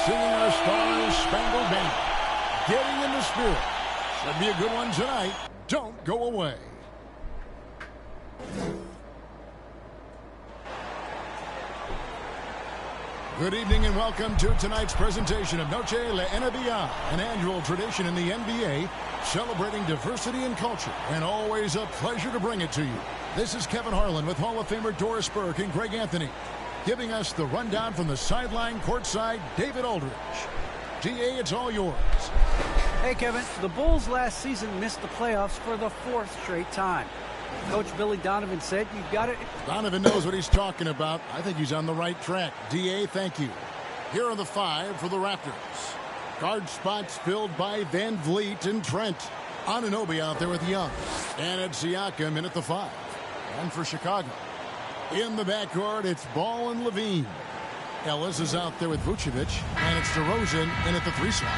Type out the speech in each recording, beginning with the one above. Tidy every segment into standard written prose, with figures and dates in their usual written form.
singing our Star-Spangled Banner. Getting in the spirit. Should be a good one tonight. Don't go away. Good evening and welcome to tonight's presentation of Noche La NBA, an annual tradition in the NBA, celebrating diversity and culture, and always a pleasure to bring it to you. This is Kevin Harlan with Hall of Famer Doris Burke and Greg Anthony, giving us the rundown from the sideline courtside, David Aldridge. DA, it's all yours. Hey, Kevin. The Bulls last season missed the playoffs for the 4th straight time. Coach Billy Donovan said, "You've got it." Donovan knows what he's talking about. I think he's on the right track. DA, thank you. Here are the 5 for the Raptors. Guard spots filled by Van Vliet and Trent. Anunoby out there with Young. And it's Siakam in at the 5. And for Chicago, in the backcourt, it's Ball and Levine. Ellis is out there with Vucevic. And it's DeRozan in at the 3 slot.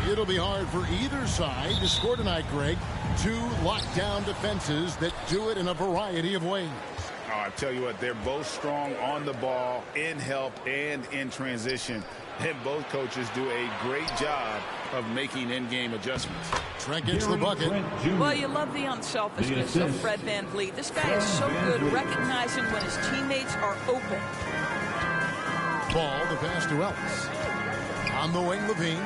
It'll be hard for either side to score tonight, Greg. 2 lockdown defenses that do it in a variety of ways. Oh, I tell you what, they're both strong on the ball, in help, and in transition. And both coaches do a great job of making in-game adjustments. Trent gets the bucket. Well, you love the unselfishness of Fred VanVleet. This guy is so good recognizing when his teammates are open. Ball, the pass to Ellis. On the wing, Levine.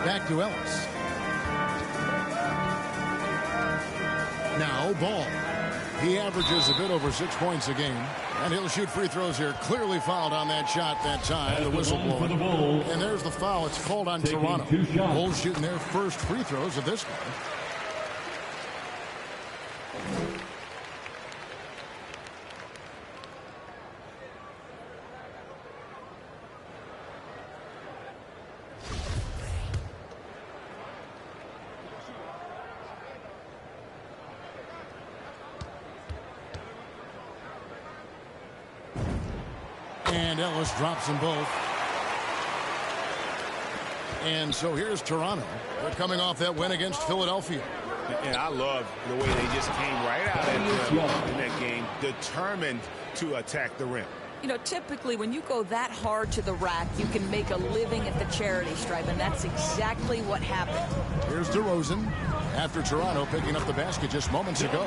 Back to Ellis. Now Ball. He averages a bit over 6 points a game. And he'll shoot free throws here. Clearly fouled on that shot that time. The whistle blown. And there's the foul. It's called on Toronto. Bulls shooting their first free throws of this game. And Ellis drops them both. And so here's Toronto. They're coming off that win against Philadelphia. And I love the way they just came right out in that game, determined to attack the rim. You know, typically when you go that hard to the rack, you can make a living at the charity stripe, and that's exactly what happened. Here's DeRozan after Toronto picking up the basket just moments ago.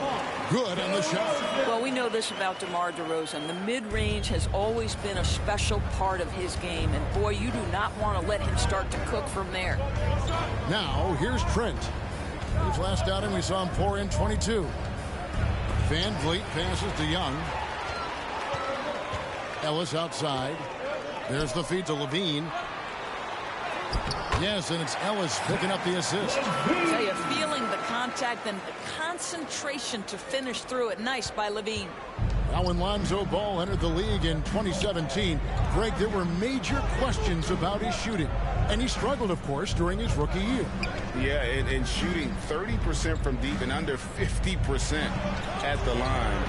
Good on the shot. Well, we know this about DeMar DeRozan. The mid-range has always been a special part of his game, and boy, you do not want to let him start to cook from there. Now, here's Trent. His last outing, we saw him pour in 22. Van Vliet passes to Young. Ellis outside. There's the feed to Levine. Yes, and it's Ellis picking up the assist. I tell you, feeling the contact and the concentration to finish through it. Nice by Levine. Now when Lonzo Ball entered the league in 2017, Greg, there were major questions about his shooting. And he struggled, of course, during his rookie year. Yeah, and shooting 30% from deep and under 50% at the line.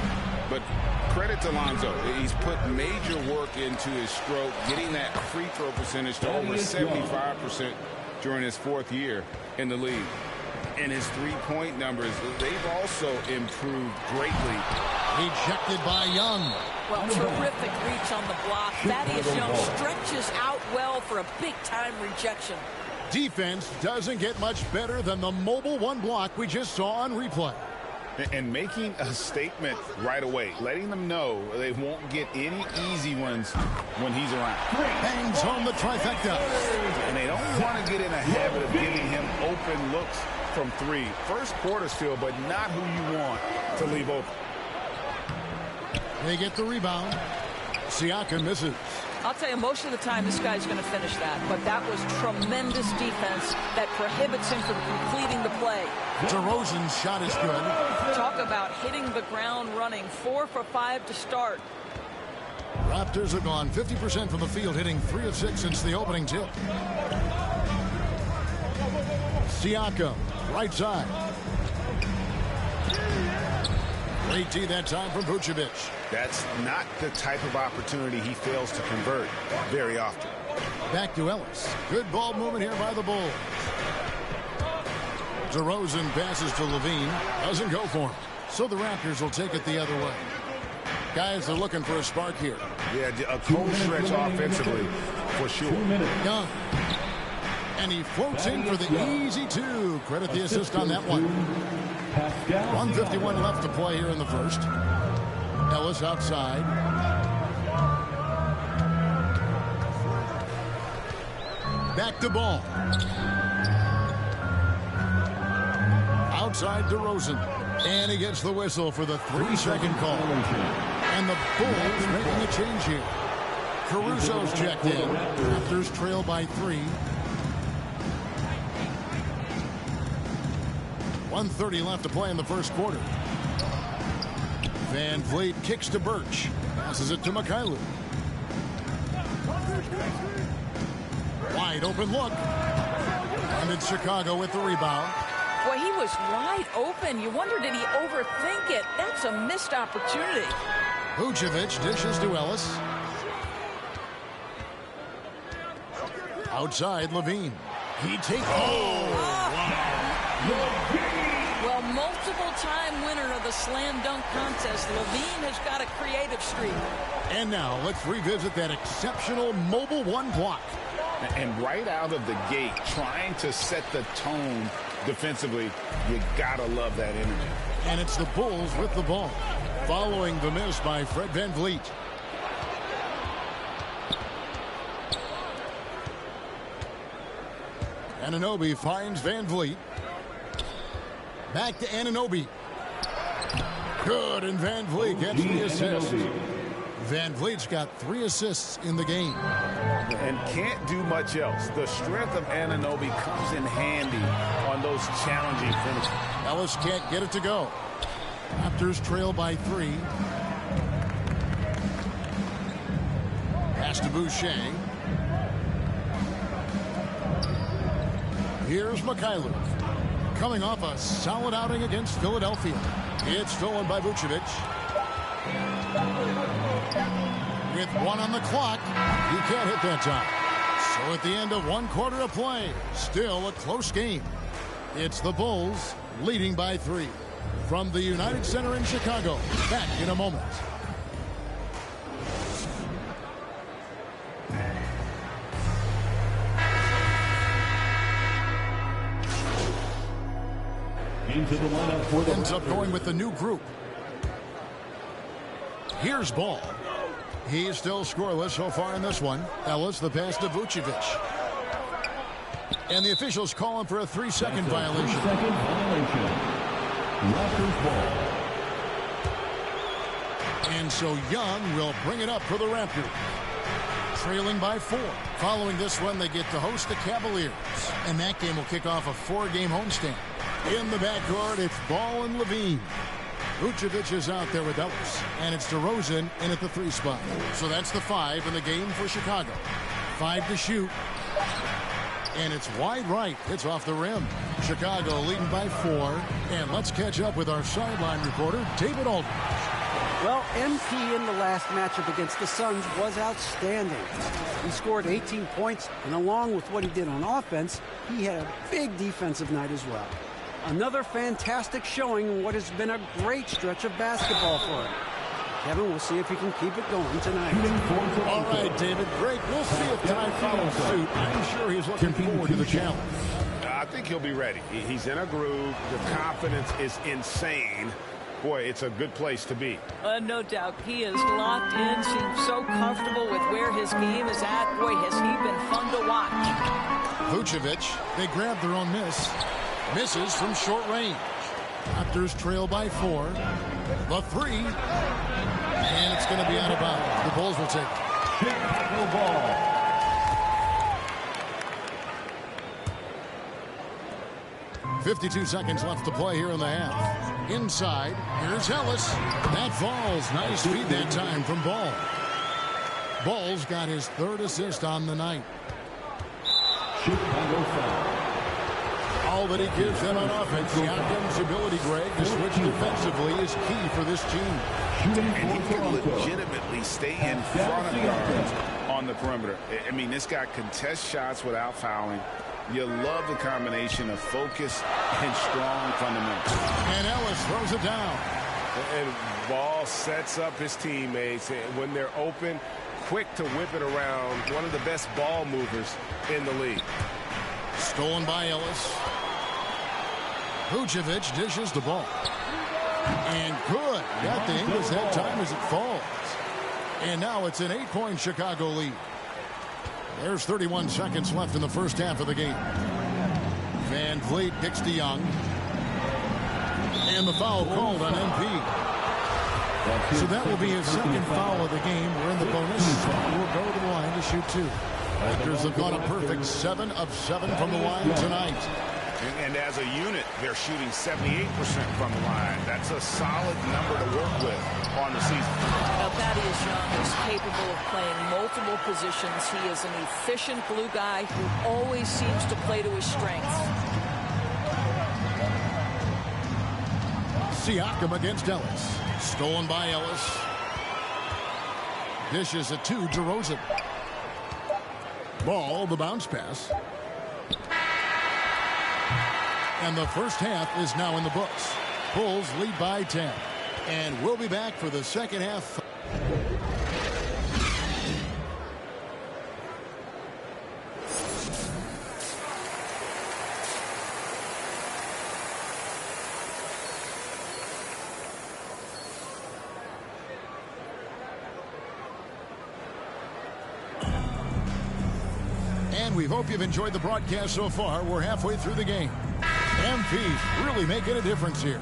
But credit to Lonzo. He's put major work into his stroke, getting that free throw percentage to over 75% during his 4th year in the league. And his three-point numbers, they've also improved greatly. Ejected by Young. Well, terrific reach on the block. Thaddeus Young stretches out well for a big-time rejection. Defense doesn't get much better than the mobile 1 block we just saw on replay. And making a statement right away, letting them know they won't get any easy ones when he's around. Bangs home the trifecta. And they don't want to get in a habit of giving him open looks from 3. First quarter still, but not who you want to leave open. They get the rebound. Siakam misses. I'll tell you, most of the time this guy's going to finish that. But that was tremendous defense that prohibits him from completing the play. DeRozan's shot is good. Talk about hitting the ground running. 4 for 5 to start. Raptors have gone 50% from the field, hitting 3 of 6 since the opening tip. Siakam, right side. Great D that time from Vucevic. That's not the type of opportunity he fails to convert very often. Back to Ellis. Good ball movement here by the Bulls. DeRozan passes to Levine. Doesn't go for him. So the Raptors will take it the other way. Guys, they're looking for a spark here. Yeah, a cold stretch offensively for sure. Young. And he floats in for the easy two. Credit the assist on that one. 1:51 left to play here in the first. Ellis outside. Back to Ball. Outside to Rosen. And he gets the whistle for the 3-second call. And the Bulls making a change here. Caruso's checked in. Raptors trail by 3. 1:30 left to play in the first quarter. Van Vliet kicks to Birch. Passes it to Mikhailuk. Wide open look. And it's Chicago with the rebound. Boy, he was wide open. You wonder, did he overthink it? That's a missed opportunity. Vucevic dishes to Ellis. Outside, Levine. He takes... Oh, wow. Well, multiple-time winner of the slam dunk contest, Levine has got a creative streak. And now let's revisit that exceptional mobile one block. And right out of the gate, trying to set the tone defensively, you gotta love that energy. And it's the Bulls with the ball, following the miss by Fred Van Vliet. Anunoby finds Van Vliet. Back to Anunoby. Good, and Van Vliet gets the assist. Van Vliet's got 3 assists in the game. And can't do much else. The strength of Anunoby comes in handy on those challenging finishes. Ellis can't get it to go. Raptors trail by 3. Pass to Boucher. Here's Mikhailuk. Coming off a solid outing against Philadelphia. It's stolen by Vucevic. With 1 on the clock, he can't hit that time. So at the end of 1 quarter of play, still a close game. It's the Bulls leading by 3. From the United Center in Chicago, back in a moment. Into the lineup for the Ends up going with the new group. Here's Ball. He's still scoreless so far in this one. Ellis, the pass to Vucevic. And the officials call him for a 3-second violation. 3-second violation. Raptors ball. And so Young will bring it up for the Raptors. Trailing by 4. Following this one, they get to host the Cavaliers. And that game will kick off a 4-game homestand. In the backcourt, it's Ball and Levine. Vucevic is out there with Ellis. And it's DeRozan in at the 3 spot. So that's the 5 in the game for Chicago. 5 to shoot. And it's wide right. It's off the rim. Chicago leading by 4. And let's catch up with our sideline reporter, David Aldridge. Well, MP in the last matchup against the Suns was outstanding. He scored 18 points, and along with what he did on offense, he had a big defensive night as well. Another fantastic showing in what has been a great stretch of basketball for him. Kevin, we'll see if he can keep it going tonight. All right, David, great. We'll see if tonight follows suit. I'm sure he's looking forward to the challenge. I think he'll be ready. He's in a groove. The confidence is insane. Boy, it's a good place to be. No doubt. He is locked in, seems so comfortable with where his game is at. Boy, has he been fun to watch. Vucevic, they grab their own miss. Misses from short range. Raptors trail by 4. The 3. And it's going to be out of bounds. The Bulls will take it. Chicago ball. .52 seconds left to play here in the half. Inside, here's Ellis. That falls. Nice feed that time from Ball. Ball's got his 3rd assist on the night. Chicago foul. All that he gives them on offense, Siakam's ability, Greg, to switch defensively is key for this team. And he can legitimately stay in front of guards on the perimeter. I mean, this guy contests shots without fouling. You love the combination of focus and strong fundamentals. And Ellis throws it down. And Ball sets up his teammates. And when they're open, quick to whip it around. One of the best ball movers in the league. Stolen by Ellis. Vucevic dishes the ball. And good. Got the English that time as it falls. And now it's an 8-point Chicago lead. There's 31 seconds left in the first half of the game. Van Vliet kicks to Young. And the foul called on MP. So that will be his second foul of the game. We're in the bonus. We'll go to the line to shoot 2. Raptors have gone a perfect 7 of 7 from the line tonight. And as a unit, they're shooting 78% from the line. That's a solid number to work with on the season. Now, Thaddeus Young is capable of playing multiple positions. He is an efficient glue guy who always seems to play to his strengths. Siakam against Ellis. Stolen by Ellis. Dishes it to DeRozan. Ball, the bounce pass. And the first half is now in the books. Bulls lead by 10. And we'll be back for the second half. And we hope you've enjoyed the broadcast so far. We're halfway through the game. MP's really making a difference here.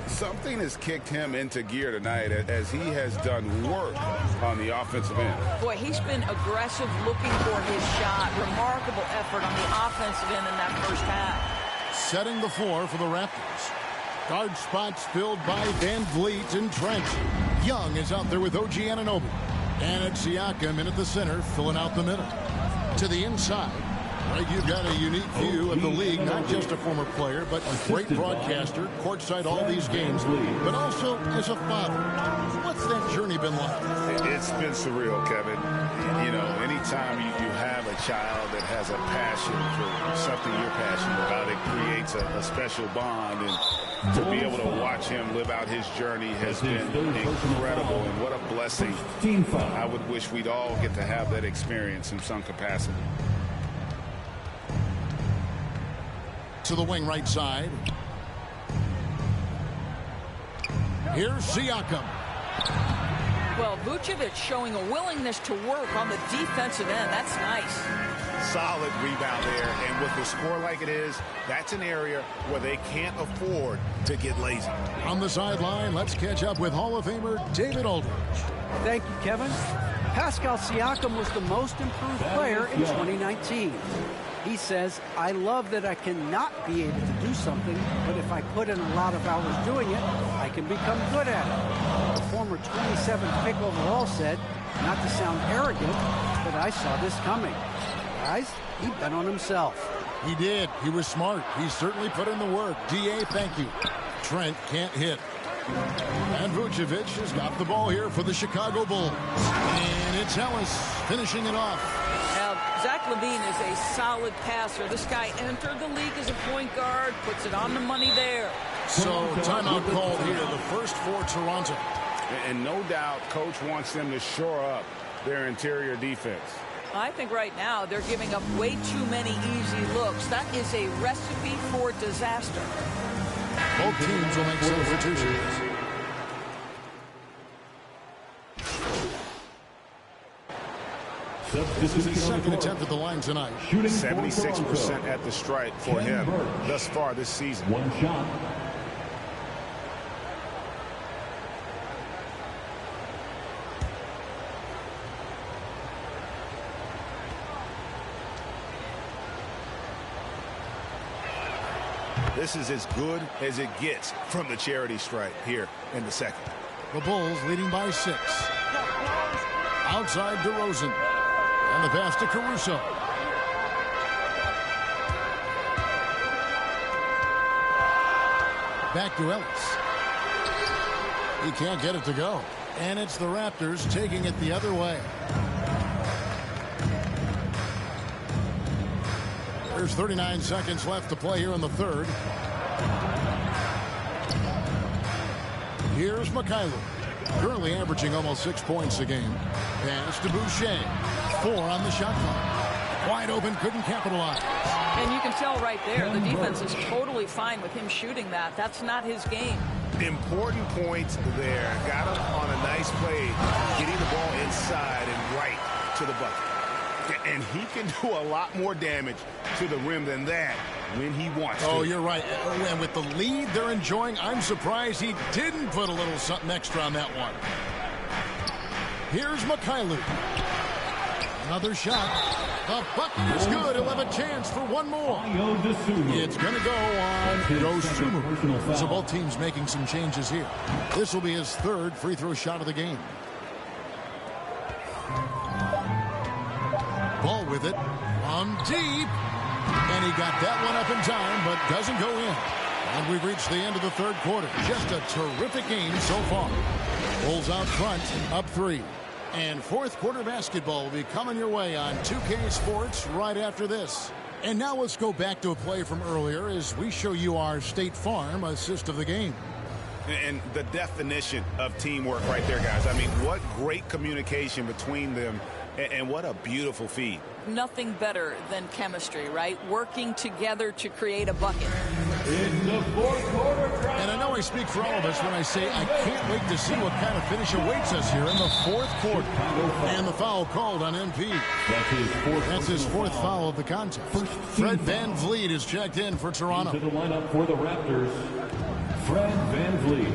Something has kicked him into gear tonight as he has done work on the offensive end. Boy, he's been aggressive looking for his shot. Remarkable effort on the offensive end in that first half. Setting the floor for the Raptors. Guard spots filled by Van Vliet and Trent. Young is out there with OG Anunoby. And it's Siakam in at the center, filling out the middle. To the inside. Right, you've got a unique view of the league, not just a former player, but a great broadcaster, courtside all these games, but also as a father. What's that journey been like? It's been surreal, Kevin. You know, anytime you have a child that has a passion for something you're passionate about, it creates a special bond. And to be able to watch him live out his journey has been incredible, and what a blessing. I would wish we'd all get to have that experience in some capacity. To the wing right side. Here's Siakam. Well, Vucevic showing a willingness to work on the defensive end. That's nice. Solid rebound there, and with the score like it is, that's an area where they can't afford to get lazy. On the sideline, let's catch up with Hall of Famer David Aldridge. Thank you, Kevin. Pascal Siakam was the most improved player in 2019. He says, I love that I cannot be able to do something, but if I put in a lot of hours doing it, I can become good at it. The former 27th pick overall said, not to sound arrogant, but I saw this coming. Guys, he bet on himself. He did. He was smart. He certainly put in the work. DA, thank you. Trent can't hit. And Vucevic has got the ball here for the Chicago Bulls. And it's Ellis finishing it off. Now, Zach LaVine is a solid passer. This guy entered the league as a point guard, puts it on the money there. So, timeout called here, the first for Toronto. And no doubt, Coach wants them to shore up their interior defense. I think right now they're giving up way too many easy looks. That is a recipe for disaster. Both teams will make substitutions. This is his second attempt at the line tonight. 76% at the stripe for him thus far this season. One shot. This is as good as it gets from the charity stripe here in the second. The Bulls leading by 6. Outside DeRozan. And the pass to Caruso. Back to Ellis. He can't get it to go. And it's the Raptors taking it the other way. There's 39 seconds left to play here in the third. Here's Mikhailov, currently averaging almost 6 points a game. Pass to Boucher. 4 on the shot clock. Wide open, couldn't capitalize. And you can tell right there, the defense is totally fine with him shooting that. That's not his game. Important points there. Got him on a nice play, getting the ball inside and right to the bucket. And he can do a lot more damage to the rim than that when he wants to. Oh, you're right. And with the lead they're enjoying, I'm surprised he didn't put a little something extra on that one. Here's Mikhailov. Another shot. The bucket is good. He'll have a chance for one more. It's going to go on Dosunmu. So both teams making some changes here. This will be his 3rd free throw shot of the game. Ball with it from deep. And he got that one up in time, but doesn't go in. And we've reached the end of the 3rd quarter. Just a terrific game so far. Bulls out front, up 3. And 4th quarter basketball will be coming your way on 2K Sports right after this. And now let's go back to a play from earlier as we show you our State Farm assist of the game. And the definition of teamwork right there, guys. I mean, what great communication between them, and what a beautiful feed. Nothing better than chemistry, right? Working together to create a bucket. And I know I speak for all of us when I say I can't wait to see what kind of finish awaits us here in the 4th quarter. And the foul called on MP. That's his 4th foul of the contest. Fred VanVleet is checked in for Toronto. To the lineup for the Raptors, Fred VanVleet.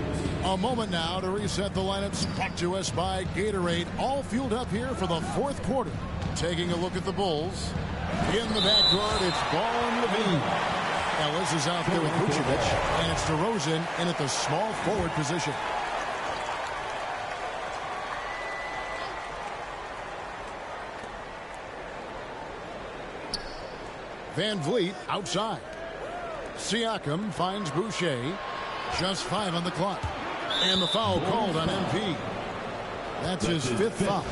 A moment now to reset the lineups. Brought to us by Gatorade. All fueled up here for the 4th quarter. Taking a look at the Bulls. In the backcourt, it's Ball and Levine. Ellis is out there with Vucevic, and it's DeRozan in at the small forward position. VanVleet outside. Siakam finds Boucher. Just 5 on the clock. And the foul called on MP. That's his 5th foul.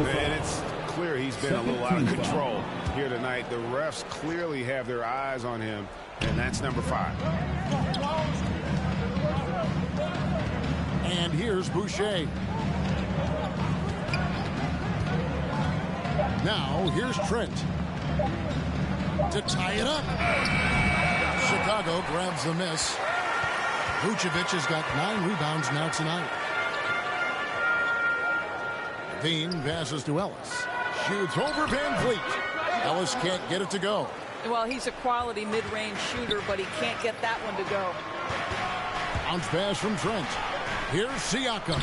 And it's clear he's been a little out of control here tonight. The refs clearly have their eyes on him, and that's number 5. And here's Boucher. Now here's Trent to tie it up. Chicago grabs the miss. Vucevic has got 9 rebounds now tonight. Dean passes to Ellis. Shoots over VanVleet. Ellis can't get it to go. Well, he's a quality mid-range shooter, but he can't get that one to go. Bounce pass from Trent. Here's Siakam.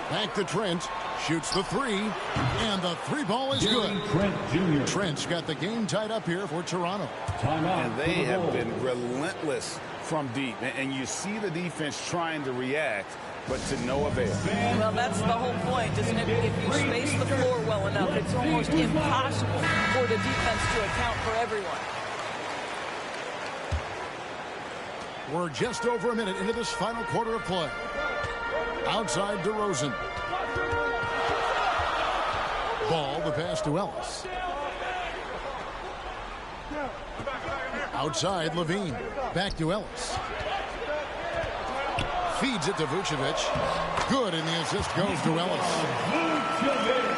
Back to Trent. Shoots the 3. And the 3 ball is good. Trent Jr. Trent's got the game tied up here for Toronto. And they have been relentless from deep. And you see the defense trying to react, but to no avail. Well, that's the whole point, isn't it? If you space the floor well enough, it's almost impossible for the defense to account for everyone. We're just over a minute into this final quarter of play. Outside DeRozan. Ball, the pass to Ellis. Outside Levine. Back to Ellis. Feeds it to Vucevic. Good, and the assist goes to Ellis.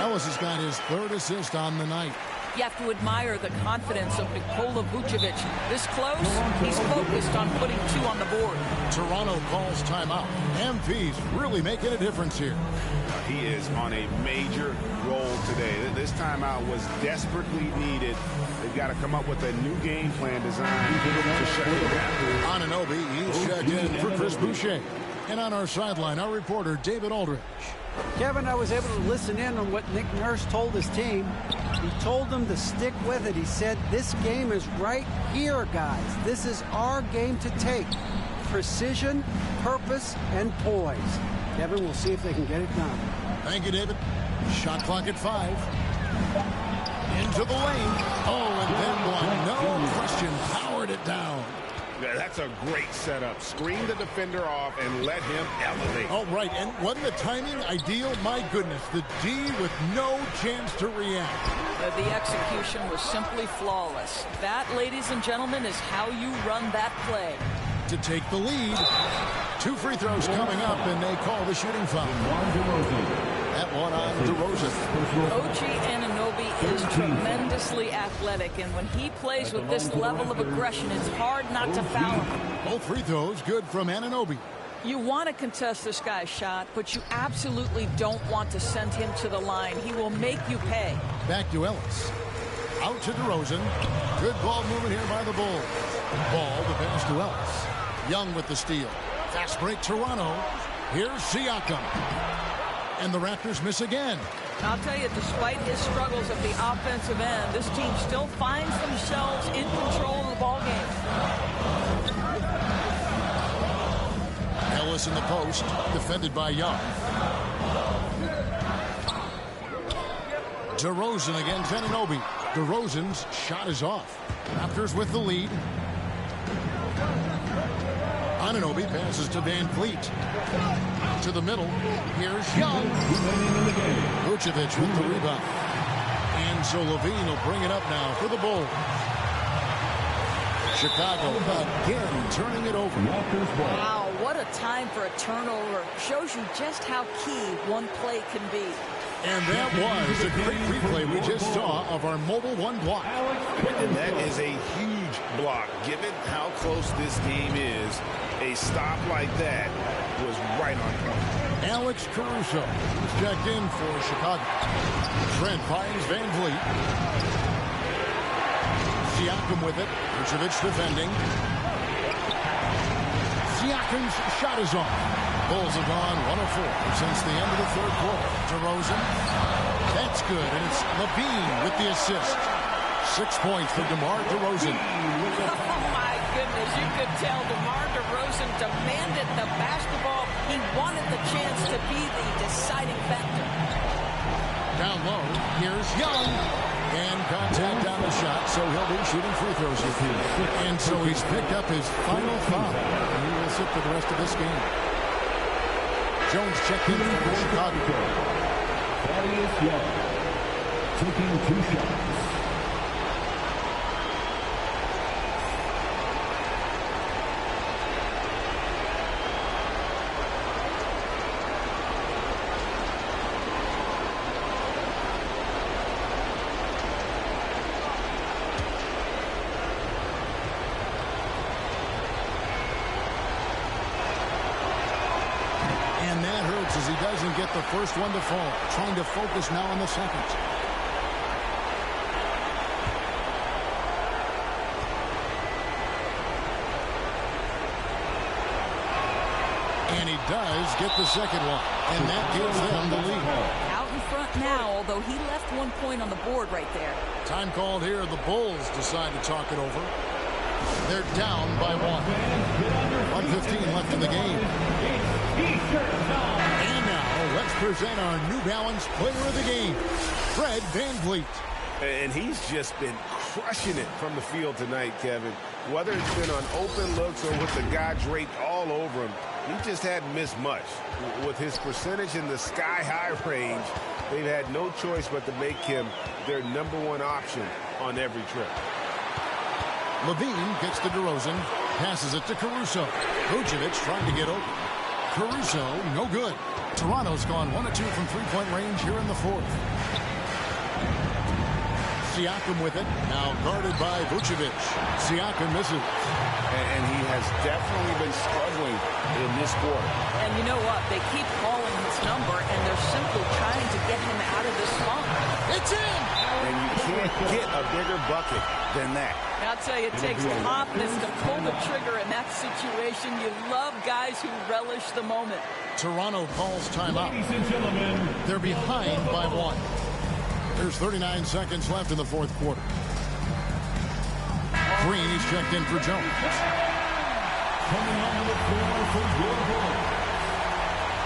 Ellis has got his 3rd assist on the night. You have to admire the confidence of Nikola Vucevic. This close, he's focused on putting 2 on the board. Toronto calls timeout. MP's really making a difference here. He is on a major role today. This timeout was desperately needed. They've got to come up with a new game plan designed to shut it down. Anunoby, he's checked in for Chris Boucher. And on our sideline, our reporter, David Aldridge. Kevin, I was able to listen in on what Nick Nurse told his team. He told them to stick with it. He said, this game is right here, guys. This is our game to take. Precision, purpose, and poise. Kevin, we'll see if they can get it done. Thank you, David. Shot clock at 5. Into the lane. Oh, and then one. No question. Powered it down. Yeah, that's a great setup. Screen the defender off and let him elevate. Oh, right. And wasn't the timing ideal? My goodness. The D with no chance to react. The execution was simply flawless. That, ladies and gentlemen, is how you run that play. to take the lead. 2 free throws coming up, and they call the shooting foul. That one on DeRozan. OG Anunoby is tremendously athletic, and when he plays with this level of aggression, it's hard not to foul him. Both free throws good from Anunoby. You want to contest this guy's shot, but you absolutely don't want to send him to the line. He will make you pay. Back to Ellis. Out to DeRozan. Good ball movement here by the Bulls. Ball to pass to Ellis. Young with the steal. Fast break Toronto. Here's Siakam. And the Raptors miss again. I'll tell you, despite his struggles at the offensive end, this team still finds themselves in control of the ball game. Ellis in the post, defended by Young. DeRozan against Anunoby. DeRozan's shot is off. Raptors with the lead. Anunoby passes to Van Vliet. To the middle. Here's Young. Vucevic with the rebound. And so Levine will bring it up now for the Bulls. Chicago again turning it over. Wow, what a time for a turnover. Shows you just how key one play can be. And that was a great replay we just saw of our mobile one block. And that is a huge block. Given how close this game is, a stop like that was right on point. Alex Caruso is checked in for Chicago. Trent finds Van Vliet. Siakam with it. Vucevic defending. Siakam's shot is on. Bulls have gone 1 of 4 since the end of the third quarter. DeRozan. That's good, and it's Levine with the assist. 6 points for DeMar DeRozan. Oh, my goodness. You could tell DeMar DeRozan demanded the basketball. He wanted the chance to be the deciding factor. Down low, here's Young. And contact on the shot, so he'll be shooting free throws here. And so he's picked up his final foul. And he will sit for the rest of this game. Jones checked in for Chicago. Thaddeus Young taking 2 shots. As he doesn't get the first one to fall. Trying to focus now on the second. And he does get the second one. And that gives them the lead. Out in front now, although he left 1 point on the board right there. Time called here. The Bulls decide to talk it over. They're down by 1. 1:15 left in the game. And now, let's present our New Balance Player of the Game, Fred VanVleet. And he's just been crushing it from the field tonight, Kevin. Whether it's been on open looks or with the guy draped all over him, he just hadn't missed much. With his percentage in the sky-high range, they've had no choice but to make him their #1 option on every trip. Levine gets to DeRozan, passes it to Caruso. Vucevic trying to get open. Caruso, no good. Toronto's gone 1 of 2 from three-point range here in the fourth. Siakam with it, now guarded by Vucevic. Siakam misses. And he has definitely been struggling in this quarter. And you know what? They keep calling his number, and they're simply trying to get him out of this funk. It's in! And you can't get a bigger bucket than that. I'll tell you, it takes confidence to pull the trigger in that situation. You love guys who relish the moment. Toronto calls timeout. Ladies and gentlemen, They're behind by 1. There's 39 seconds left in the fourth quarter. Green is checked in for Jones. coming onto the floor for your Bulls,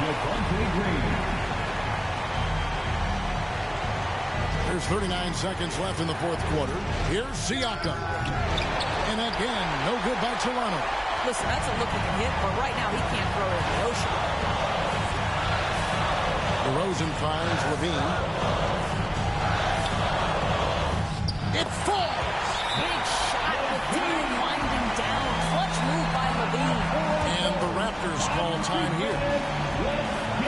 Devontae Green. There's 39 seconds left in the fourth quarter. Here's Siakam. And again, no good by Toronto. Listen, that's a looking hit, but right now he can't throw it in the ocean. DeRozan finds Levine. It falls! Big shot with time winding down. Clutch move by Levine. Raptors call time here.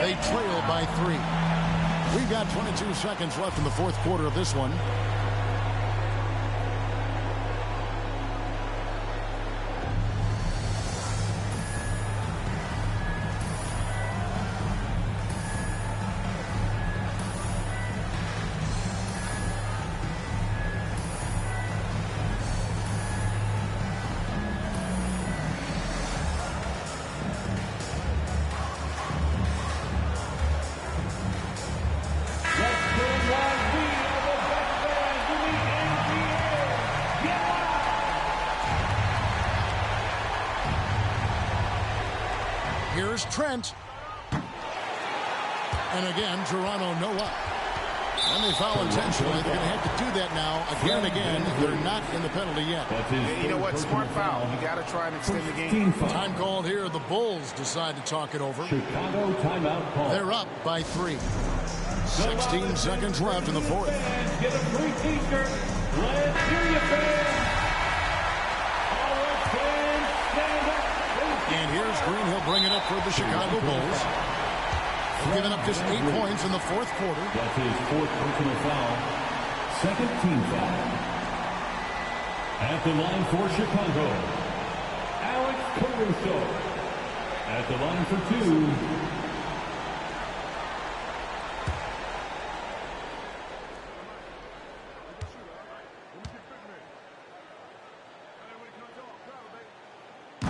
They trail by 3. We've got 22 seconds left in the fourth quarter of this one. Here's Trent. And again, Toronto no up. And they foul intentionally. They're going to have to do that now again and again. They're not in the penalty yet. Yeah, you know what? Smart foul. You got to try and extend the game. Time called here. The Bulls decide to talk it over. Chicago timeout call. They're up by 3. 16 seconds left in the fourth. Get a free t-shirt. Let's hear you, fans. All right, fans, stand up. And here's Green. He'll bring it up for the Chicago Bulls. They've given up just 8 points in the fourth quarter. That's his 4th personal foul. 2nd team foul. At the line for Chicago, Alex Caruso. At the line for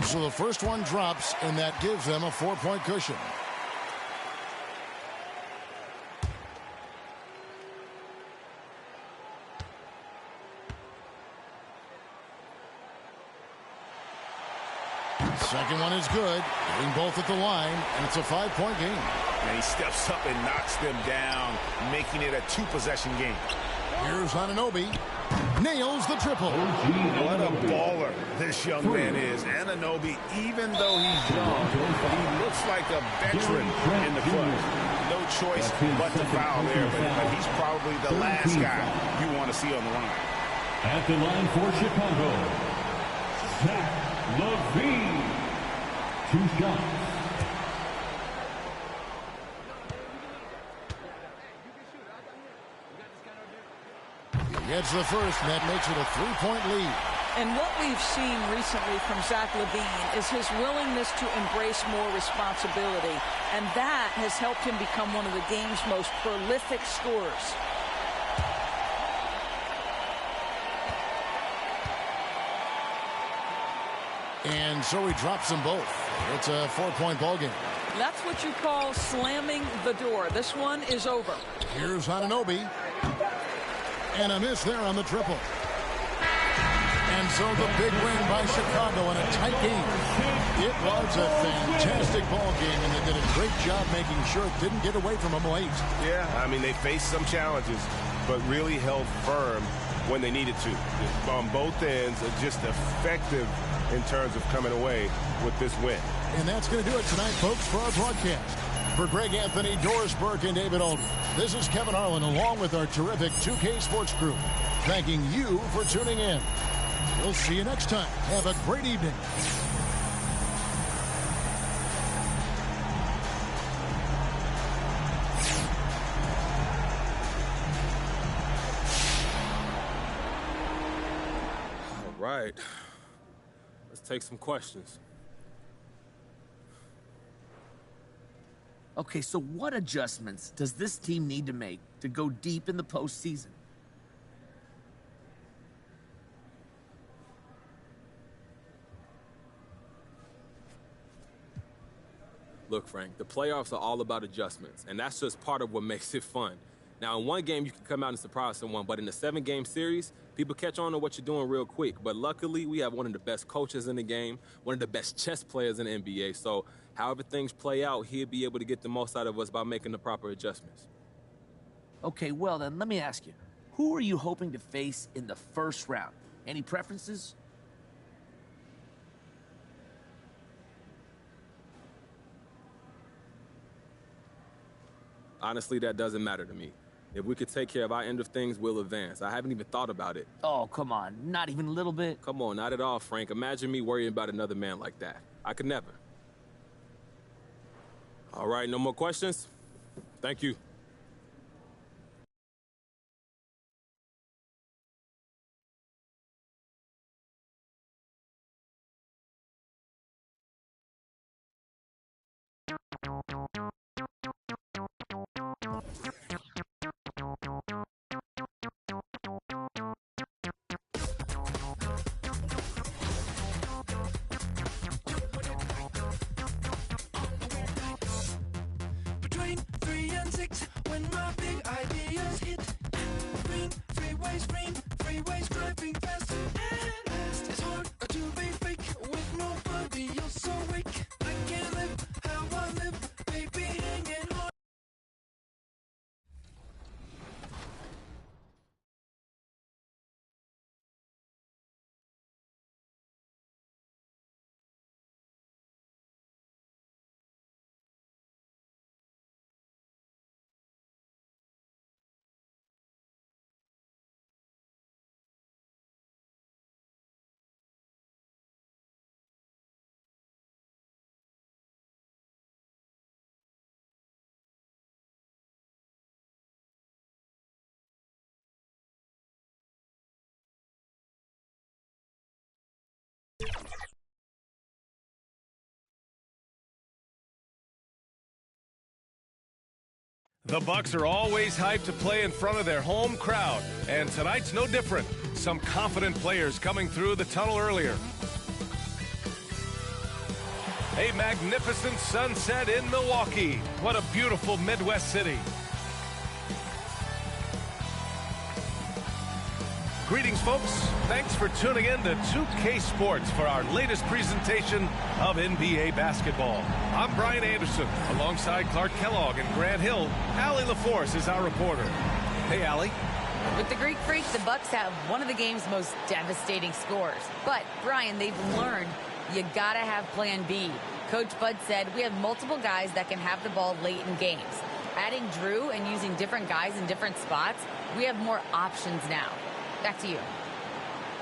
2. So the first one drops, and that gives them a 4-point cushion. Second one is good. Getting both at the line, and it's a 5-point game. And he steps up and knocks them down, making it a 2-possession game. Here's Anunoby. Nails the triple. What a baller this young man is. Anunoby, even though he's young, he looks like a veteran in the club. No choice but to foul there, but he's probably the last guy you want to see on the line. At the line for Chicago, Zach LaVine. 2 shots. Gets the first, and that makes it a 3-point lead. And what we've seen recently from Zach LaVine is his willingness to embrace more responsibility. And that has helped him become one of the game's most prolific scorers. And so he drops them both. It's a 4-point ball game. That's what you call slamming the door. This one is over. Here's Anunoby. And a miss there on the triple. And so the big win by Chicago in a tight game. It was a fantastic ball game, and they did a great job making sure it didn't get away from them late. Yeah, I mean, they faced some challenges, but really held firm when they needed to. On both ends, just effective in terms of coming away with this win. And that's going to do it tonight, folks, for our broadcast. For Greg Anthony, Doris Burke, and David Aldridge, this is Kevin Harlan along with our terrific 2K Sports crew, thanking you for tuning in. We'll see you next time. Have a great evening. All right. Let's take some questions. Okay, so what adjustments does this team need to make to go deep in the postseason? Look, Frank, the playoffs are all about adjustments, and that's just part of what makes it fun. Now, in one game, you can come out and surprise someone, but in a 7-game series, people catch on to what you're doing real quick. But luckily, we have one of the best coaches in the game, one of the best chess players in the NBA. So however things play out, he'll be able to get the most out of us by making the proper adjustments. Okay, well then, let me ask you. Who are you hoping to face in the first round? Any preferences? Honestly, that doesn't matter to me. If we could take care of our end of things, we'll advance. I haven't even thought about it. Oh, come on. Not even a little bit? Come on, not at all, Frank. Imagine me worrying about another man like that. I could never. All right, no more questions? Thank you. Between 3 and 6, when my big ideas hit. Green, freeways driving fast and fast. It's hard to be fake with nobody else awake. I can't live how I live, baby, hanging hard. The Bucks are always hyped to play in front of their home crowd, and tonight's no different. Some confident players coming through the tunnel earlier. A magnificent sunset in Milwaukee. What a beautiful Midwest city. Greetings, folks. Thanks for tuning in to 2K Sports for our latest presentation of NBA basketball. I'm Brian Anderson, alongside Clark Kellogg and Grant Hill. Allie LaForce is our reporter. Hey, Allie. With the Greek Freak, the Bucks have one of the game's most devastating scores. But, Brian, they've learned you gotta have plan B. Coach Bud said we have multiple guys that can have the ball late in games. Adding Drew and using different guys in different spots, we have more options now. Back to you.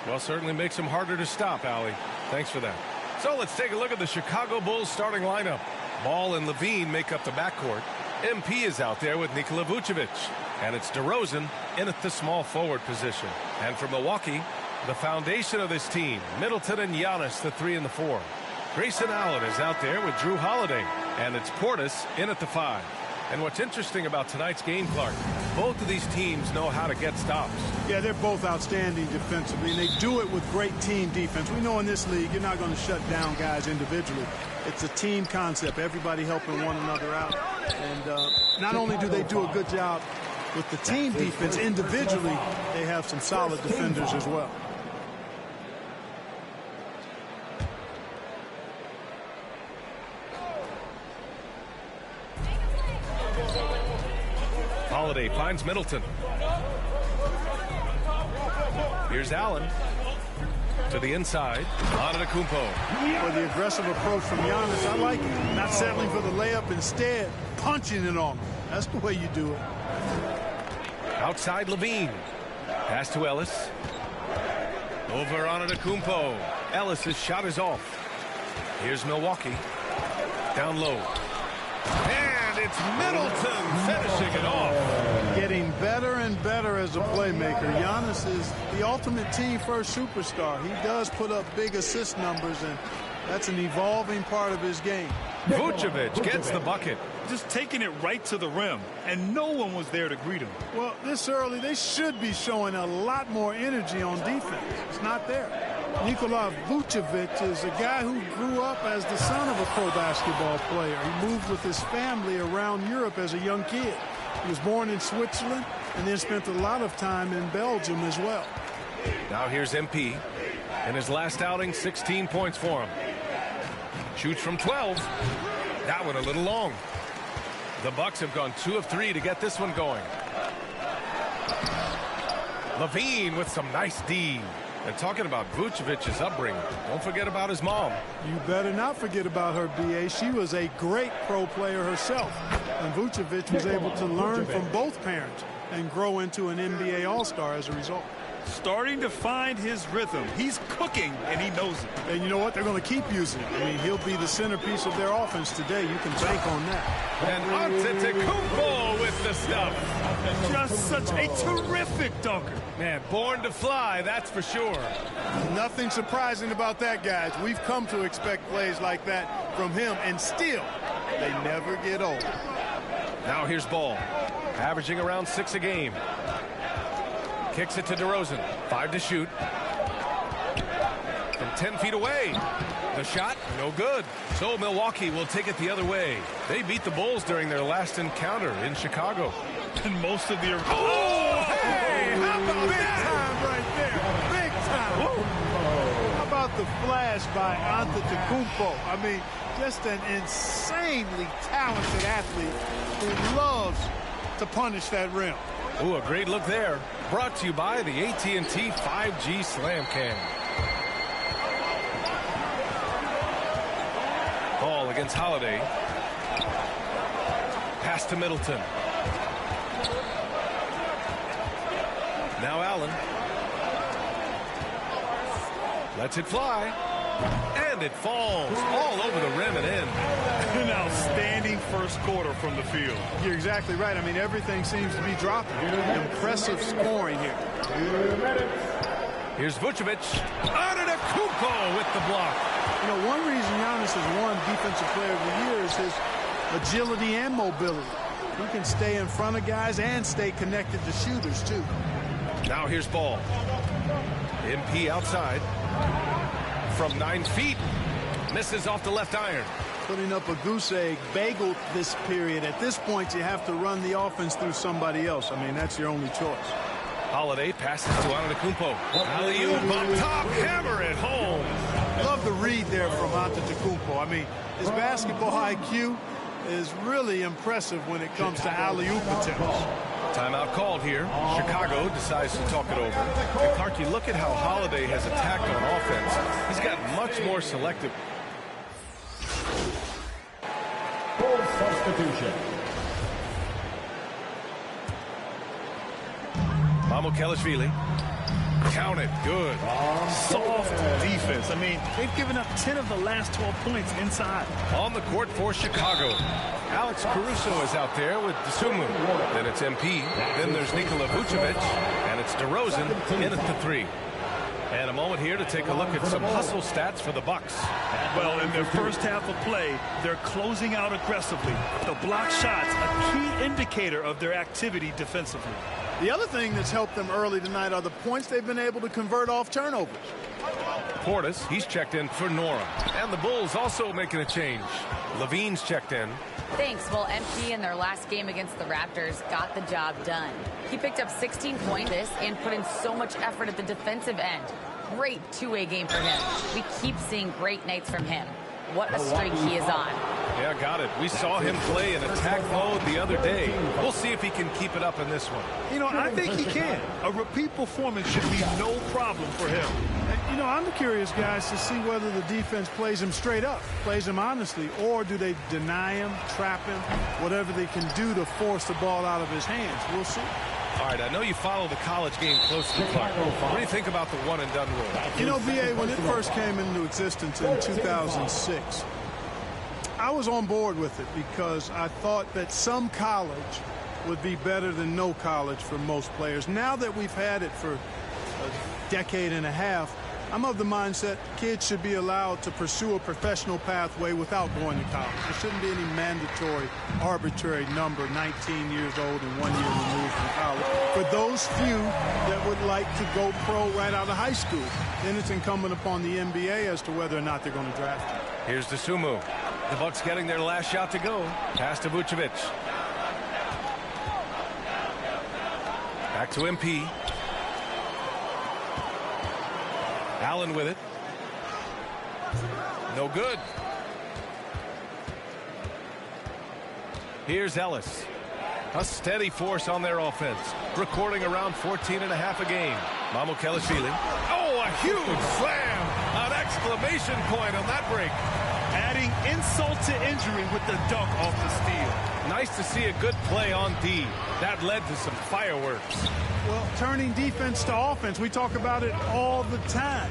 Well, certainly makes them harder to stop, Allie. Thanks for that. So let's take a look at the Chicago Bulls starting lineup. Ball and Levine make up the backcourt. MP is out there with Nikola Vucevic. And it's DeRozan in at the small forward position. And for Milwaukee, the foundation of this team, Middleton and Giannis, the 3 and the 4. Grayson Allen is out there with Drew Holiday. And it's Portis in at the 5. And what's interesting about tonight's game, Clark, both of these teams know how to get stops. Yeah, they're both outstanding defensively, and they do it with great team defense. We know in this league, you're not going to shut down guys individually. It's a team concept, everybody helping one another out. And not only do they do a good job with the team defense individually, they have some solid defenders as well. Holiday finds Middleton. Here's Allen to the inside. Antetokounmpo. For the aggressive approach from Giannis, I like it. Not settling for the layup, instead punching it on him. That's the way you do it. Outside Levine. Pass to Ellis. Over Antetokounmpo. Ellis's shot is off. Here's Milwaukee. Down low. And it's Middleton finishing it off. Getting better and better as a playmaker. Giannis is the ultimate team-first superstar. He does put up big assist numbers, and that's an evolving part of his game. Vucevic gets the bucket. Just taking it right to the rim, and no one was there to greet him. Well, this early, they should be showing a lot more energy on defense. It's not there. Nikola Vucevic is a guy who grew up as the son of a pro basketball player. He moved with his family around Europe as a young kid. He was born in Switzerland and then spent a lot of time in Belgium as well. Now here's MP. In his last outing, 16 points for him. Shoots from 12. That one a little long. The Bucks have gone 2 of 3 to get this one going. Levine with some nice D. And talking about Vucevic's upbringing, don't forget about his mom. You better not forget about her, B.A. She was a great pro player herself. And Vucevic was able to learn from both parents and grow into an NBA All-Star as a result. starting to find his rhythm. He's cooking, and he knows it. And you know what? They're going to keep using him. I mean, he'll be the centerpiece of their offense today. You can bank on that. And Antetokounmpo with the stuff. Just such a terrific dunker. Man, born to fly, that's for sure. Nothing surprising about that, guys. We've come to expect plays like that from him, and still, they never get old. Now here's Ball, averaging around 6 a game. Kicks it to DeRozan, 5 to shoot. From 10 feet away. The shot, no good. So Milwaukee will take it the other way. They beat the Bulls during their last encounter in Chicago. And most of the... Oh, hey, how about Big that? time right there. Big time. How about the flash by Antetokounmpo? I mean, just an insanely talented athlete who loves to punish that rim. Ooh, a great look there. Brought to you by the AT&T 5G Slam Cam. Ball against Holiday. Pass to Middleton. Now Allen. Lets it fly. And it falls all over the rim and in. An outstanding first quarter from the field. You're exactly right. I mean, everything seems to be dropping. Impressive scoring here. Here's Vucevic. Antetokounmpo with the block. You know, one reason Giannis has won Defensive Player of the Year is his agility and mobility. He can stay in front of guys and stay connected to shooters, too. Now here's Ball. MP outside. From 9 feet. Misses off the left iron. Putting up a goose egg, bageled this period. At this point, you have to run the offense through somebody else. I mean, that's your only choice. Holiday passes to Antetokounmpo. Alley-oop up top, hammer it home. Love the read there from Antetokounmpo. I mean, his basketball IQ is really impressive when it comes to alley-oop attempts. Timeout called here. Chicago decides to talk it over. And Clark, you look at how Holiday has attacked on offense. He's gotten much more selective. Full substitution. Mamukelashvili. Counted. Good. Soft defense. I mean, they've given up 10 of the last 12 points inside. On the court for Chicago. Alex Caruso is out there with Dosunmu. Then it's MP. Then there's Nikola Vucevic. And it's DeRozan in at the 3. And a moment here to take a look at some hustle stats for the Bucks. Well, in their first half of play, they're closing out aggressively. The block shots, a key indicator of their activity defensively. The other thing that's helped them early tonight are the points they've been able to convert off turnovers. Portis, he's checked in for Nora. And the Bulls also making a change. Levine's checked in. Thanks. Well, MP in their last game against the Raptors got the job done. He picked up 16 points and put in so much effort at the defensive end. Great two-way game for him. We keep seeing great nights from him. What a streak he is on. Yeah, got it. We saw him play in attack mode the other day. We'll see if he can keep it up in this one. You know, I think he can. A repeat performance should be no problem for him. And, you know, I'm curious, guys, to see whether the defense plays him straight up, plays him honestly, or do they deny him, trap him, whatever they can do to force the ball out of his hands. We'll see. All right, I know you follow the college game closely, Clark. What do you think about the one-and-done rule? You know, B.A., when it first came into existence in 2006, I was on board with it because I thought that some college would be better than no college for most players. Now that we've had it for a decade and a half, I'm of the mindset kids should be allowed to pursue a professional pathway without going to college. There shouldn't be any mandatory, arbitrary number, 19 years old and 1 year removed from college. For those few that would like to go pro right out of high school, then it's incumbent upon the NBA as to whether or not they're going to draft you. Here's Dosunmu. The Bucks getting their last shot to go. Pass to Vucevic. Back to MP. Allen with it. No good. Here's Ellis. A steady force on their offense. Recording around 14.5 a game. Mamukelashvili. Oh, a huge slam. An exclamation point on that break. Adding insult to injury with the dunk off the steal. Nice to see a good play on D. That led to some fireworks. Well, turning defense to offense, we talk about it all the time.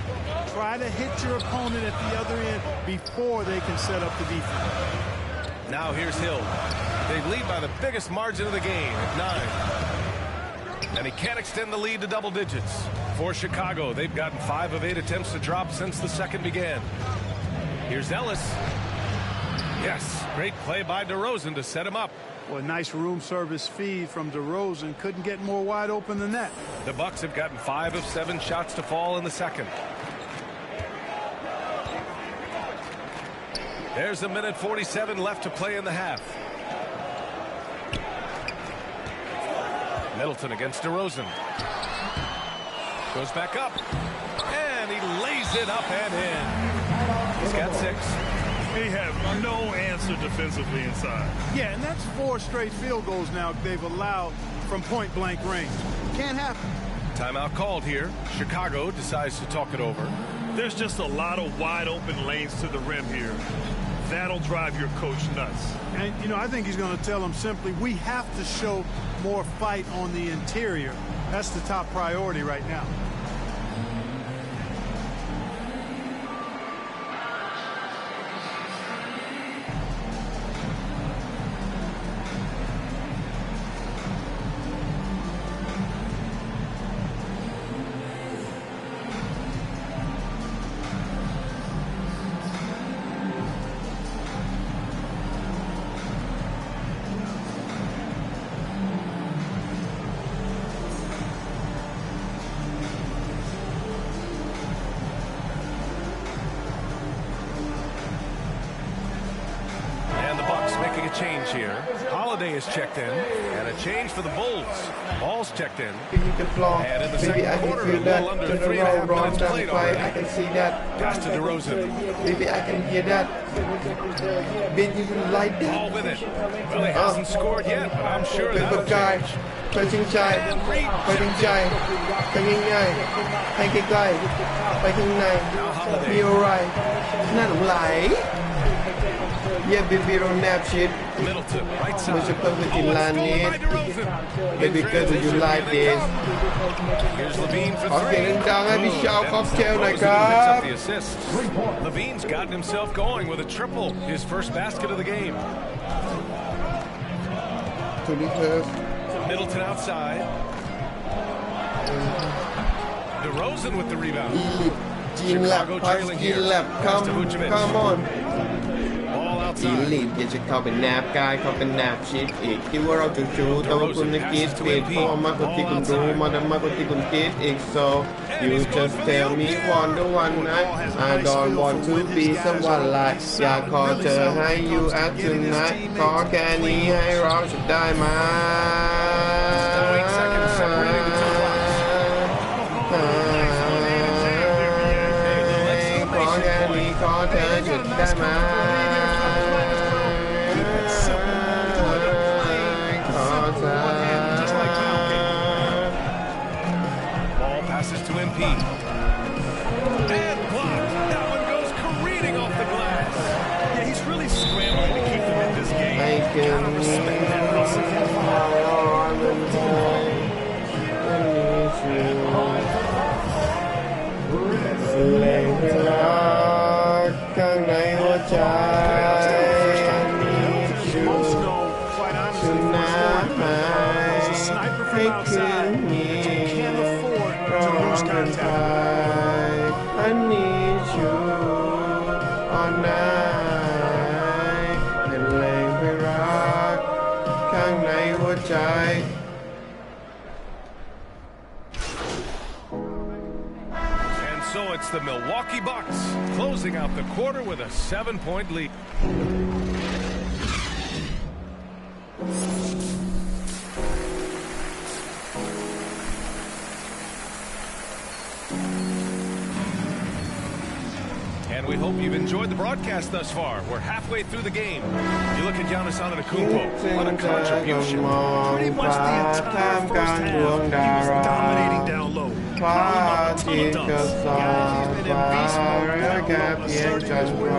Try to hit your opponent at the other end before they can set up the defense. Now here's Hill. They lead by the biggest margin of the game at 9. And he can't extend the lead to double digits. For Chicago, they've gotten 5 of 8 attempts to drop since the second began. Here's Ellis. Yes, great play by DeRozan to set him up. Well, nice room service feed from DeRozan. Couldn't get more wide open than that. The Bucks have gotten 5 of 7 shots to fall in the second. There's a minute 47 left to play in the half. Middleton against DeRozan. Goes back up. And he lays it up and in. He's got 6. They have no answer defensively inside. Yeah, and that's 4 straight field goals now they've allowed from point-blank range. Can't happen. Timeout called here. Chicago decides to talk it over. There's just a lot of wide open lanes to the rim here. That'll drive your coach nuts. And, you know, I think he's going to tell them simply, we have to show more fight on the interior. That's the top priority right now. Change here. Holiday is checked in, and a change for the Bulls. Ball's checked in. And in the second quarter, a little under 3.5 minutes played already. I can see that. Pass to DeRozan. Maybe I can hear that. Ben, you like that? Ball with it. Well, he hasn't scored yet, but I'm sure that'll change. ไปชิงชัยไปชิงชัยไปยิงใหญ่ให้ใกล้ๆไปข้างในมีอะไรน่าหลงไหล Yeah, baby, don't nap shit. Middleton, right side. What's your perfect in line, Baby, because you like this. Here's Levine for 3. Okay, down at the shop cocktail, like picks up the assist. Levine's gotten himself going with a triple, his first basket of the game. To the turf. Middleton outside. DeRozan with the rebound. Chicago trailing here. Come on. จีนลีดอยากจะเข้าเป็นแนบกายเข้าเป็นแนบชิดอีกคิดว่าเราจะชูแต่ว่าคุณไม่คิดผิดเพราะมากกว่าที่คุณรู้มากกว่าที่คุณคิดอีก so you just tell me one night I don't want to be someone like อยากขอเธอให้ you at tonight ขอแค่นี้ให้เราจะได้ไหมขอแค่นี้ขอเธอจะได้ไหมto MP. And blocked. That one goes careening off the glass. Yeah, he's really scrambling to keep them in this game. Gotta respect that hustle. Most known, quite honestly, for his scoring ability. He's a sniper from outside that you can't afford to lose contact. I need you all night เป็นแรงไปรักข้างในหัวใจ And so it's the Milwaukee Bucks closing out the quarter with a 7-point lead. And we hope you've enjoyed the broadcast thus far. We're halfway through the game. You look at Giannis Antetokounmpo. What a contribution. Pretty much the entire first half, he was dominating down low. Piling up a ton of dunks. Guys, he's been in beast mode.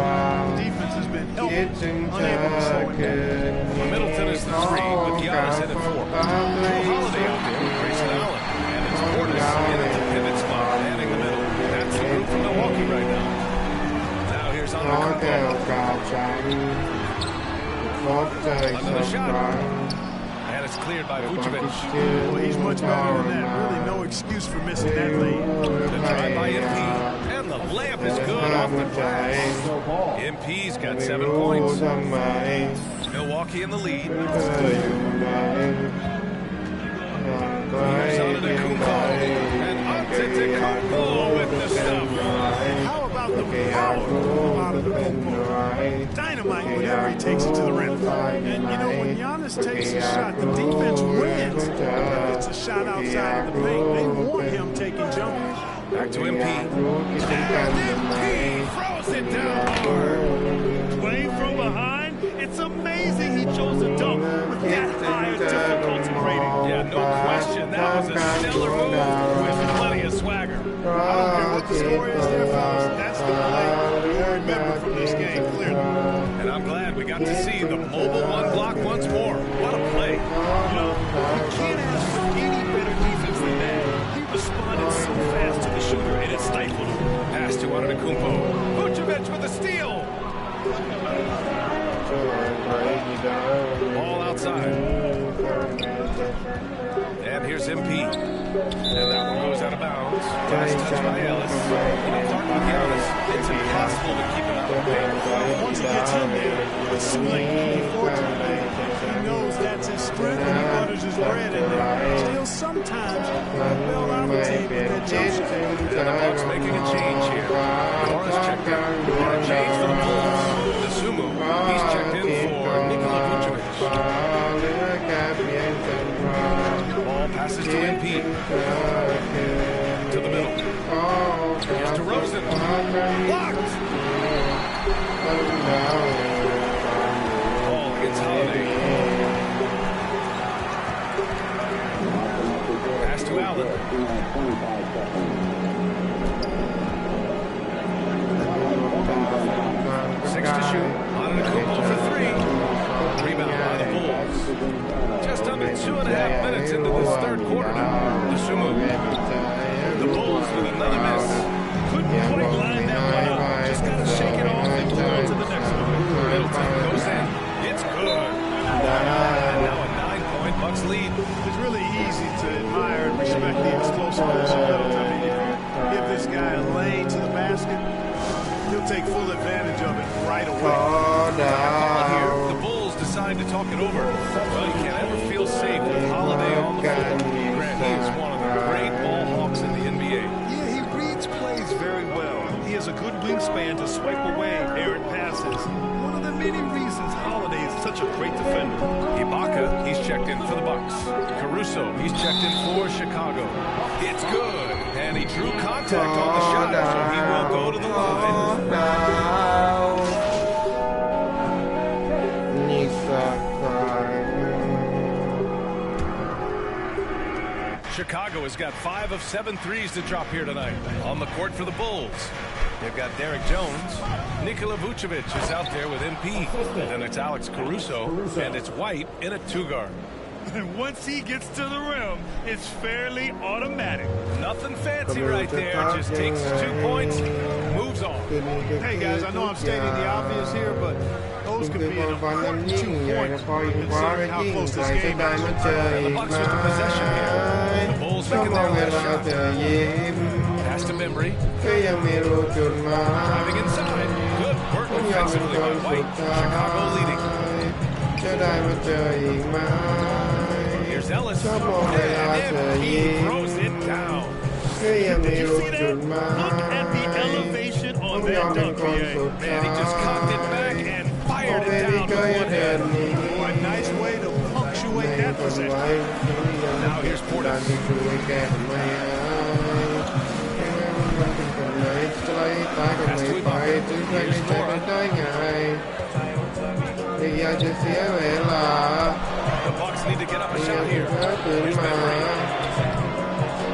Defense has been been helpless, unable to slow him down. Middleton is the 3 with Giannis in at 4. Drew Holiday out there with Grayson Allen. And it's Portis in at the pivot spot, manning the middle. That's the group from Milwaukee right now. Now here's Under the shot. And it's cleared by Vucevic. Well, he's much better than that. Really no excuse for missing that lead. The drive by MP. And the layup is good off the glass. MP's got 7 points. Milwaukee in the lead. Here's Antetokounmpo. And Antetokounmpo with the stuff. How about the power out of the Antetokounmpo? Dynamite whenever he takes it to the rim. And you know, when Giannis takes a shot, the defense wins. If it's a shot outside of the paint, they want him taking jumpers. Back to MP. And MP throws it down hard. Playing from behind, it's amazing he chose to dunk with that high difficulty rating. Yeah, no question. That was a stellar move with plenty of swagger. I don't care what the score is there, fellas. That's the play we'll remember from this game, clearly. And I'm glad we got to see the mobile one block once more. What a play. You know, you can't ask for any better defense than that. He responded so fast to the shooter, and it stifled him. Pass to Antetokounmpo. Vucevic with a steal. Ball outside. And here's MP. And that one goes out of bounds. Last touch by Ellis. You know, talking about Giannis, it's impossible to keep him out of the paint. Once he gets in there, it's swing. Unfortunately, he knows that's his strength and he butters his bread in there. Still sometimes well out of team with that jump shot. And the Bucks making a change here. Morris checked out. And a change for the Bulls. The Sumu, he's checked in for Nikola Vucevic. Ball passes to MP. To the middle. Here's DeRozan. Blocked. Ball against Holiday. Pass to Allen. 6 to shoot. Antetokounmpo for 3. Rebound by the Bulls. Just under 2.5 minutes into this third quarter now. The Sumu. The Bulls with another miss. Couldn't quite line that one up. Just got to shake it off and move on to the next one. Middleton goes in. It's good. And now a 9-point Bucks lead. It's really easy to admire and respect the explosiveness of Middleton. I mean, if you give this guy a lane to the basket, he'll take full advantage of it right away. Here, the Bulls decide to talk it over. Well, you can't ever feel safe with Holiday on the floor. Grant, he is one of the great ball hawks in the NBA. Yeah, he reads plays very well. He has a good wingspan to swipe away errant passes. One of the many reasons Holiday is such a great defender. Ibaka, he's checked in for the Bucks. Caruso, he's checked in for Chicago. It's good. And he drew contact on the shot, so he will go to the line. Chicago has got 5 of 7 threes to drop here tonight. On the court for the Bulls, they've got Derek Jones. Nikola Vucevic is out there with MP. Then it's Alex Caruso, and it's White in a 2-guard. And once he gets to the rim, it's fairly automatic. Nothing fancy right there. Just takes his 2 points, moves on. Hey, guys, I know I'm stating the obvious here, but those could be an important 2 points considering how close this game is. And the Bucks with the possession here. The Bulls making their last shot. Pass to Bembry. Driving inside. Good work offensively by White. Chicago leading. Here's Ellis. And he throws it down. Did you see that? Look at the elevation on that dunk, PA. Man, he just cocked it back and fired it down with one hand. A nice way to punctuate that possession. Now here's Portis. Pass to Ibaka. Here's Nora. The Bucks need to get up a shot here. Here's Bembry.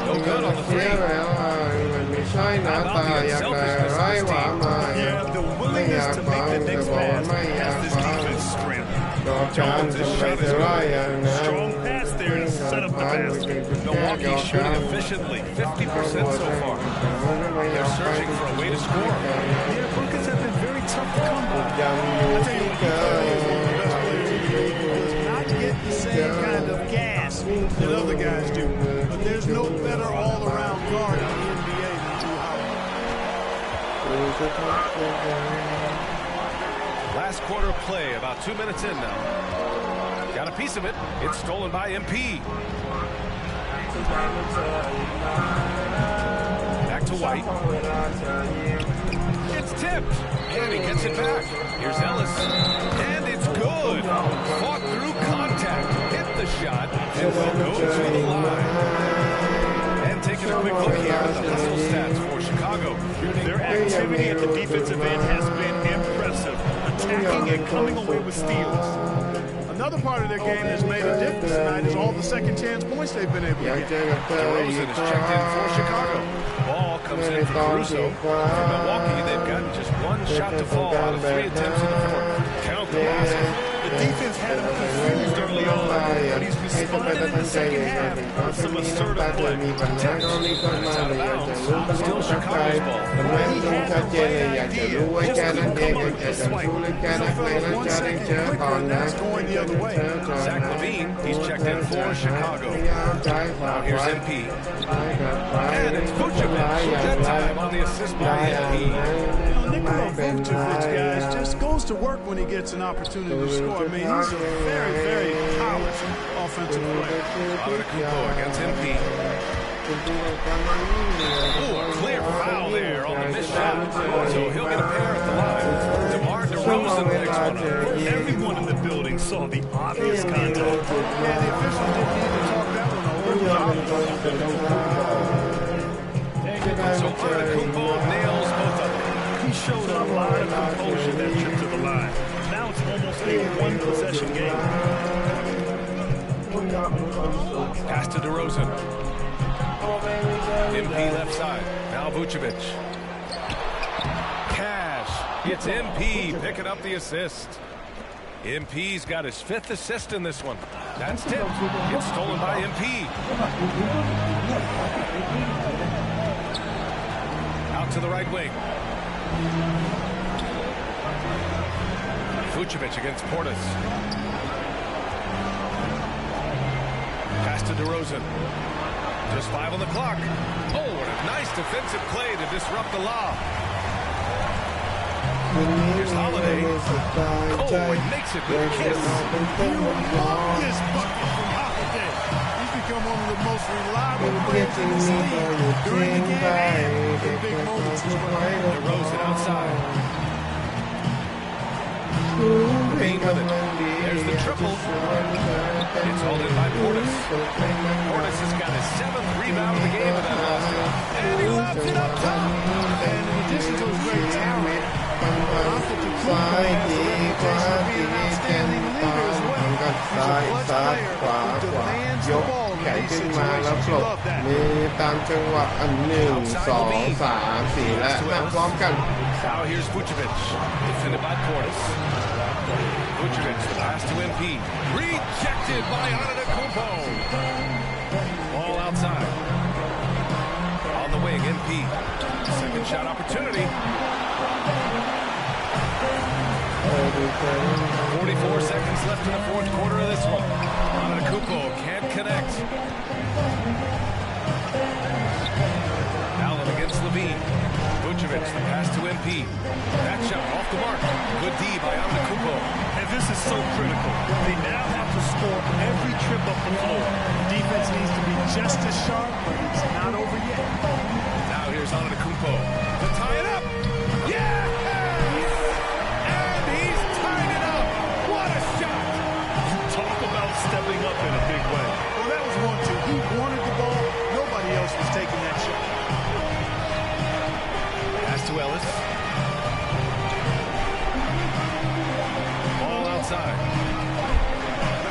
No good on the 3. How about the unselfishness of this team? Yeah, the willingness to make the next pass. Jones is shot is good. Strong pass there to set up the basket. Milwaukee shooting efficiently, 50% so far. They're searching for a way to score. Yeah, Buckets have been very tough to come by. I tell you what, Clay is one of the best players in the league. He does not get the same kind of gas that other guys do. But there's no better all-around guard in the NBA than Drew Howard. Last quarter of play, about 2 minutes in now. Got a piece of it. It's stolen by MP. Back to White. It's tipped. And he gets it back. Here's Ellis. And it's good. Fought through contact. Hit the shot. And will go to the line. And taking a quick look here at the hustle stats for Chicago. Their activity at the defensive end has been impressive. Attacking and coming away with steals. Another part of their game that's made a difference tonight is all the second chance points they've been able to get. DeRozan is checked in for Chicago. Ball comes in for Caruso. For Milwaukee, they've gotten just one shot to fall out of 3 attempts in the fourth. Count the losses. The defense had him confused early on, but he's responded in the second half with some assertive play. That's out of bounds. Still Chicago's ball. He had the right idea, just couldn't come up with the swipe. So for 1 second quicker, and that's going the other way. Zach LaVine, he's checked in for Chicago. Now here's MP. And it's Vucevic. That time on the assist by MP. Nikola Vucevic, guys, just goes to work when he gets an opportunity to score. I mean, he's a very, very polished offensive player. Antetokounmpo against MP. Ooh, a clear foul there on the missed shot. So he'll get a pair at the line. DeMar DeRozan picks one up. Everyone in the building saw the obvious contact. Yeah, the officials didn't even talk that one over. So Antetokounmpo nails both of them. He showed a lot of composure that trip to the line. Now it's almost a one-possession game. Pass to DeRozan. MP left side. Now Vucevic. Cash. It's MP picking up the assist. MP's got his 5th assist in this one. That's tipped. It's stolen by MP. Out to the right wing. Vucevic against Portis. Pass to DeRozan. Just 5 on the clock. Oh, what a nice defensive play to disrupt the lob. Here's Holiday. Oh, it makes it with a kiss. Humongous bucket from Holiday. He's become one of the most reliable players in this league during the game and in big moments as well. DeRozan outside. Bean with it. There's the triple. It's hauled in by Portis. Portis has got his 7th rebound of the game with that basket. And he left it up top. And in addition to his great talent, Antetokounmpo has the reputation of being an outstanding leader as well. He's a clutch player who demands the ball in big situations. You love that. มีตามจังหวะอัน1 2 3 4และนับพร้อมกัน Now here's Vucevic. Defended by Portis. Vucevic, the pass to MP. Rejected by Antetokounmpo. Ball outside. On the wing, MP. Second shot opportunity. 44 seconds left in the fourth quarter of this one. Antetokounmpo can't connect. Allen against LaVine. Vucevic, the pass to MP. That shot off the mark. Good D by Antetokounmpo. And this is so critical. They now have to score every trip up the floor. Defense needs to be just as sharp, but it's not over yet. Now here's Antetokounmpo to tie it up. Yeah! And he's tied it up. What a shot! Talk about stepping up in a big way. Well, that was 1-2. He wanted the ball. Nobody else was taking that shot. Pass to Ellis. Ball outside.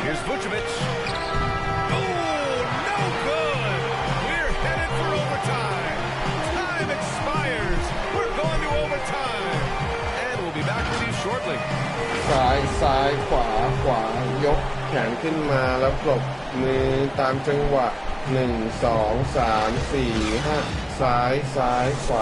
Here's Vucevic. Oh, no good! We're headed for overtime. Time expires. We're going to overtime. And we'll be back with you shortly. ซ้ายขวายกแขนขึ้นมาแล้วปลบมือตามจังหวะ1 2 3 4 5ซ้ายขว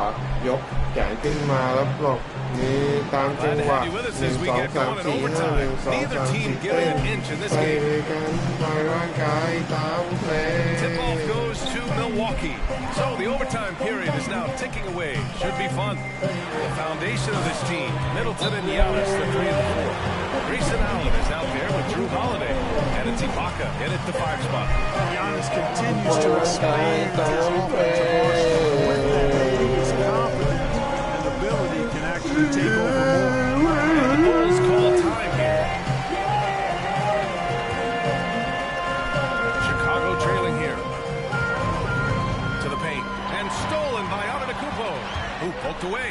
ายกแขนขึ้นมาแล้วปลบมือตามจังหวะ1 2 3 4 5 1 2 3 4ไปด้วยกันปล่อยร่างกายตามเพลง Tip-off goes to Milwaukee. So the overtime period is now ticking away. Should be fun. The foundation of this team, Middleton and Giannis, the 3 and 4. Grayson Allen is out there with Drew Holiday. And it's Ibaka in at the 5 spot. Giannis continues to expand his offensive arsenal. With that, his confidence and ability can actually take over more. And the Bulls call time here. Chicago trailing here. To the paint. And stolen by Antetokounmpo, who poked away.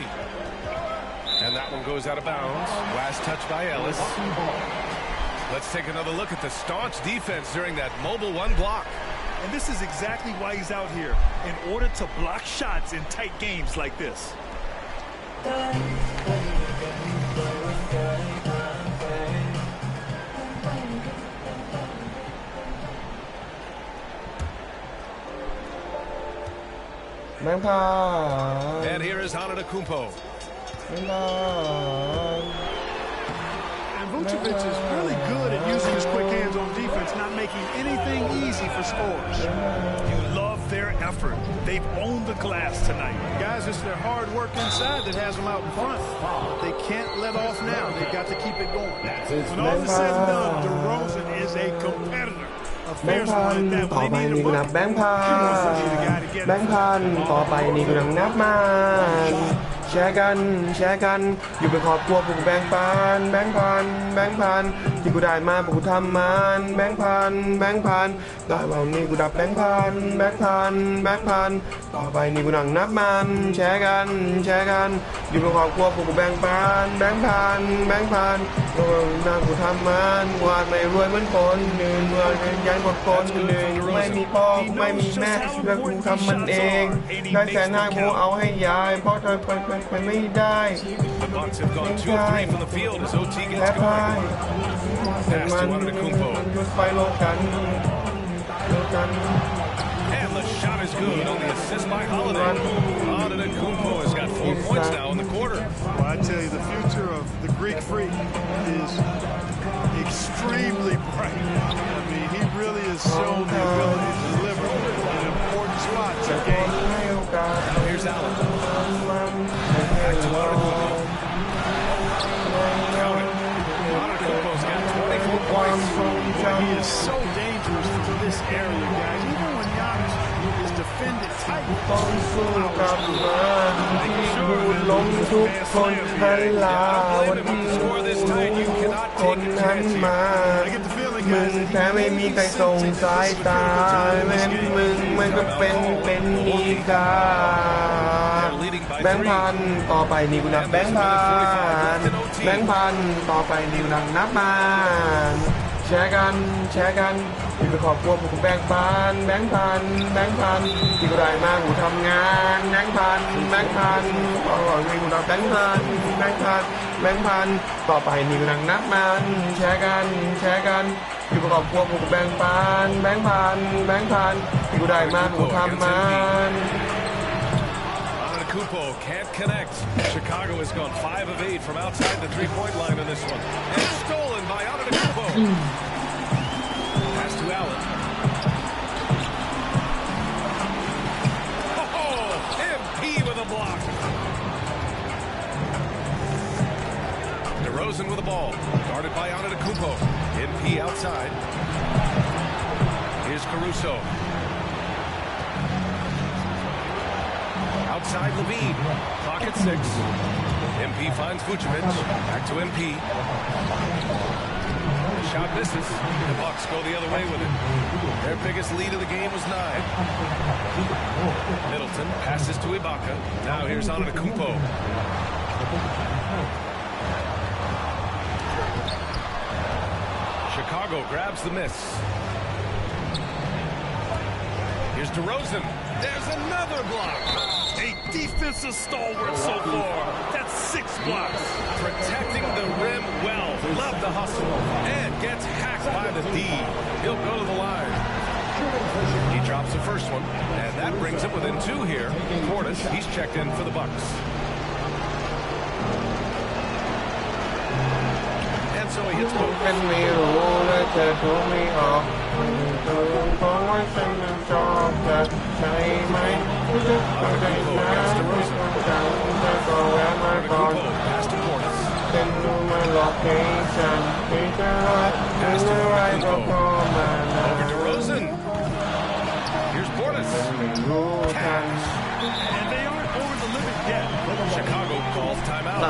And that one goes out of bounds. Last touch by Ellis. Let's take another look at the staunch defense during that mobile 1 block. And this is exactly why he's out here, in order to block shots in tight games like this. แบงค์พา And here is Antetokounmpo. And Vucevic is really good at using his quick hands on defense, not making anything easy for scores. You love their effort. They've owned the glass tonight. Guys, it's their hard work inside that has them out in front. They can't let off now. They've got to keep it going. When all is said and done, DeRozan is a competitor. แบงค์พันต่อไปนี่กูนับแบงค์พันต่อไปนี่กูนับมันแชร์กันอยู่เป็นครอบครัวพวกแบงค์พันที่กูได้มาพวกกูทำมันแบงค์พันได้วันนี้กูดับแบงค์พันต่อไปนี่กูนับมันแชร์กันอยู่เป็นครอบครัวพวกกูแบงค์พันนั่งกูทำมันวาดไม่รวยเหมือนคนหนึ่งเมื่อยันกดคนหนึ่งไม่มีพ่อไม่มีแม่แล้วกูทำมันเองได้150,000กูเอาให้ยายเพราะเธอไปไม่ได้ The Bucks have gone 2 of 3 from the field as OT gets going. Pass to Antetokounmpo. ไปโลกัน And the shot is good on the assist by Holiday. Antetokounmpo has got 4 points now in the quarter. Well, I tell you, the future of the Greek Freak is extremely bright. I mean, he really has shown the ability to deliver in important spots in games. Now here's Allen. Back to Antetokounmpo. Count it. Antetokounmpo's got 24 points. Boy, he is so dangerous from this area, guys. Even when Giannis is defended tight. ต้องสู้กับมันดูล้มทุกคนหันลาวันนี้คนหันมามึงแค่ไม่มีใครส่งสายตาแม้มึงไม่ก็เป็นอีกาแบงค์พันต่อไปนี่กูนับแบงค์พันต่อไปนี่กูนับมันแชร์กันอยู่เป็นครอบครัวพวกกูแบงค์พันที่กูได้มากูทำงานแบงค์พันต่อไปนี่กูนับแบงค์พันต่อไปนี่กูนับมันแชร์กันอยู่เป็นครอบครัวพวกกูแบงค์พันที่กูได้มากูทำมันAntetokounmpo can't connect. Chicago has gone 5 of 8 from outside the 3-point line in this one. And stolen by Antetokounmpo. Pass to Allen. Oh, MP with a block. DeRozan with the ball. Guarded by Antetokounmpo. MP outside. Here's Caruso. Outside Levine. Clock at 6. MP finds Vucevic. Back to MP. The shot misses. The Bucks go the other way with it. Their biggest lead of the game was 9. Middleton passes to Ibaka. Now here's Antetokounmpo. Chicago grabs the miss. Here's DeRozan. There's another block. A defensive This is stalwart so far. That's 6 blocks. Protecting the rim well. Love the hustle. And gets hacked by the D. He'll go to the line. He drops the first one, and that brings him within 2 here. Portis, he's checked in for the Bucks. And so he hits both. Pass to Portis. Over to Rosen. Here's Portis. And they aren't over the limit yet. Chicago calls timeout.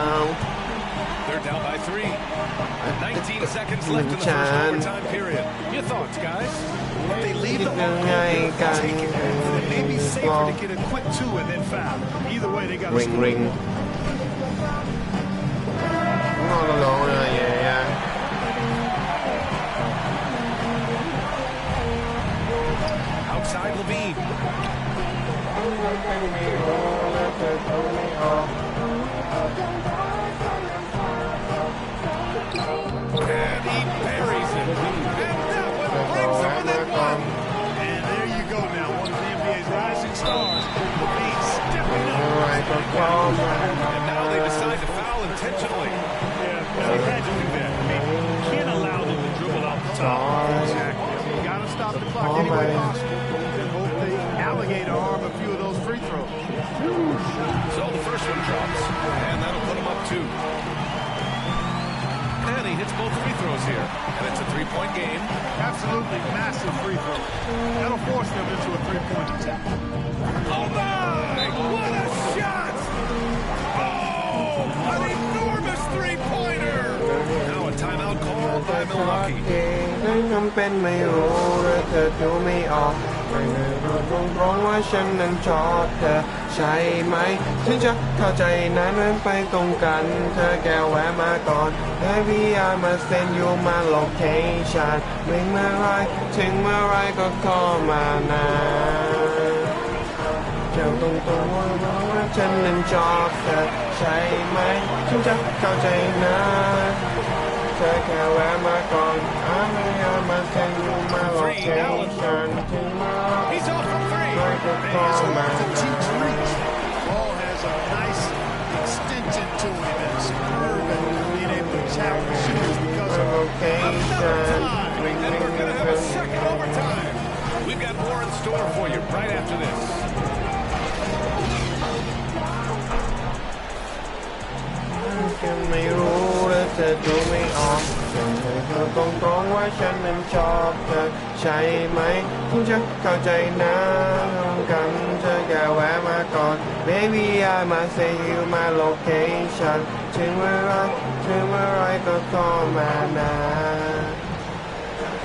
They're down by 3. 19 seconds left in the first overtime period. Your thoughts, guys? If they leave the ball open, take it. It may be safer to get a quick 2 and then foul. Either way, they got to score. Ring. Outside Levine. And he buries it. And that one brings him within 1. And there you go now. One of the NBA's rising stars. Levine stepping up. And now they decide to foul intentionally. Yeah, they had to do that. I mean, you can't allow them to dribble out the top. Exactly. You got to stop the clock any way possible. And hope they alligator arm a few of those free throws. So the first one drops, and that'll put him up 2. And he hits both free throws here, and it's a 3-point game. Absolutely massive free throw. That'll force them into a 3-point attempt. Oh my! What a shot! Oh, an enormous 3-pointer! Now a timeout called by Milwaukee. ว่าฉันนั้นชอบเธอใช่ไหมถึงจะเข้าใจนั้นไปตรงกันเธอแก้วแวะมาก่อนให้พี่อามาเซ็นอยู่มาโลเคชั่นไม่เมื่อไรถึงเมื่อไรก็ขอมานะเจ้าตรงว่าฉันนั้นชอบเธอใช่ไหมถึงจะเข้าใจนะเธอแค่แวะมาก่อนไม่อามาเซ็นอยู่มาโลเคชั่นถึงเมื่อไร He's off from 3. It's hard to teach reach. Ball has a nice extension to him and it's curve and being able to challenge shooters because of Another tie, and we're going to have a second overtime. We've got more in store for you right after this. Baby, I must say you my location.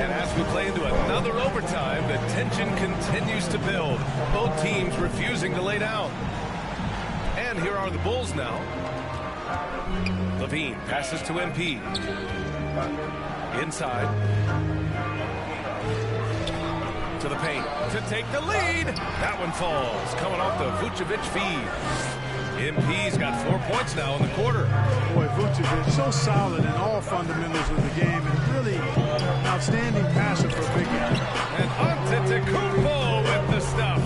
And as we play into another overtime, the tension continues to build. Both teams refusing to lay down. And here are the Bulls now. Levine passes to MP. Inside. To the paint. To take the lead. That one falls. Coming off the Vucevic feed. MP's got 4 points now in the quarter. Boy, Vucevic so solid in all fundamentals of the game and really outstanding passer for a big guy. And Antetokounmpo with the stuff.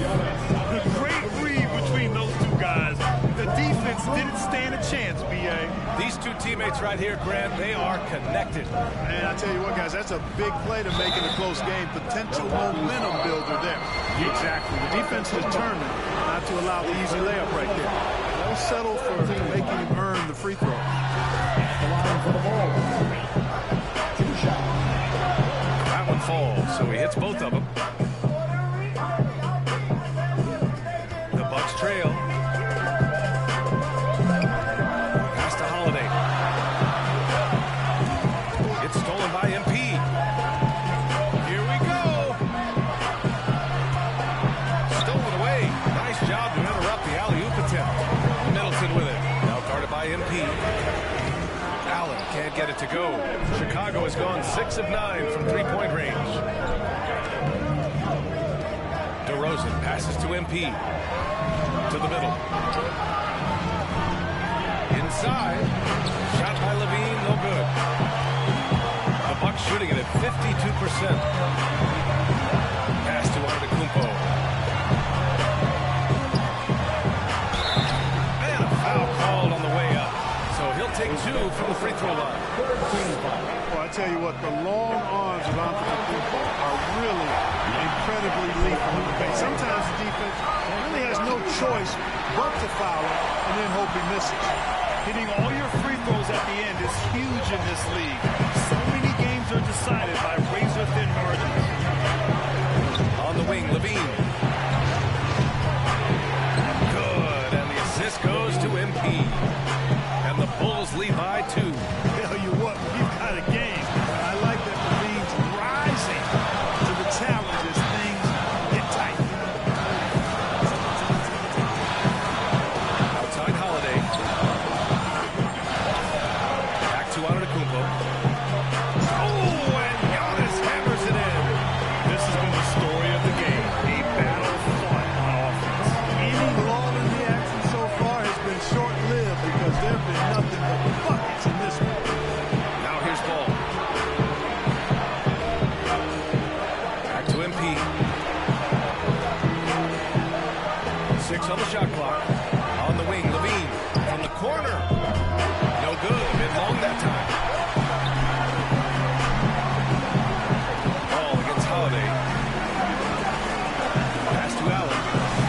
The great read between those two guys. The defense didn't stand a chance, B.A. These two teammates right here, Grant, they are connected. And I tell you what, guys, that's a big play to make in a close game. Potential momentum builder there. Exactly. The defense determined not to allow the easy layup right there. They'll settle for making him earn the free throw. That one falls, so he hits both of them. The Bucks trail. Pass to Holiday. It's stolen by MP. Here we go. Stolen away. Nice job to interrupt the alley-oop attempt. Middleton with it. Now guarded by MP. Allen can't get it to go. Chicago has gone 6 of 9 from three-point range. DeRozan passes to MP. To the middle. outside. Shot by Levine, no good. The Bucks shooting it at 52%. Pass to Antetokounmpo. And a foul called on the way up. So he'll take 2 from the free throw line. Well, I tell you what, the long arms of Antetokounmpo are really incredibly lethal in the paint. Sometimes the defense really has no choice but to foul him and then hope he misses. Hitting all your free throws at the end is huge in this league. So many games are decided by razor-thin margins. On the wing, Levine. Good, and the assist goes to MP. And the Bulls lead by 2. Tell you what, we've got a game. I like that Levine's rising to the challenge as things get tight. Outside Holiday. Back to Antetokounmpo. Oh, and Giannis hammers it in. This has been the story of the game. A battle fought on offense. Any lull in the action so far has been short-lived because there have been nothing but buckets in this one. Now here's Ball. Back to MP. 6 on the shot clock. On the wing, Levine from the corner. No good. A bit long that time. Ball against Holiday. Pass to Allen.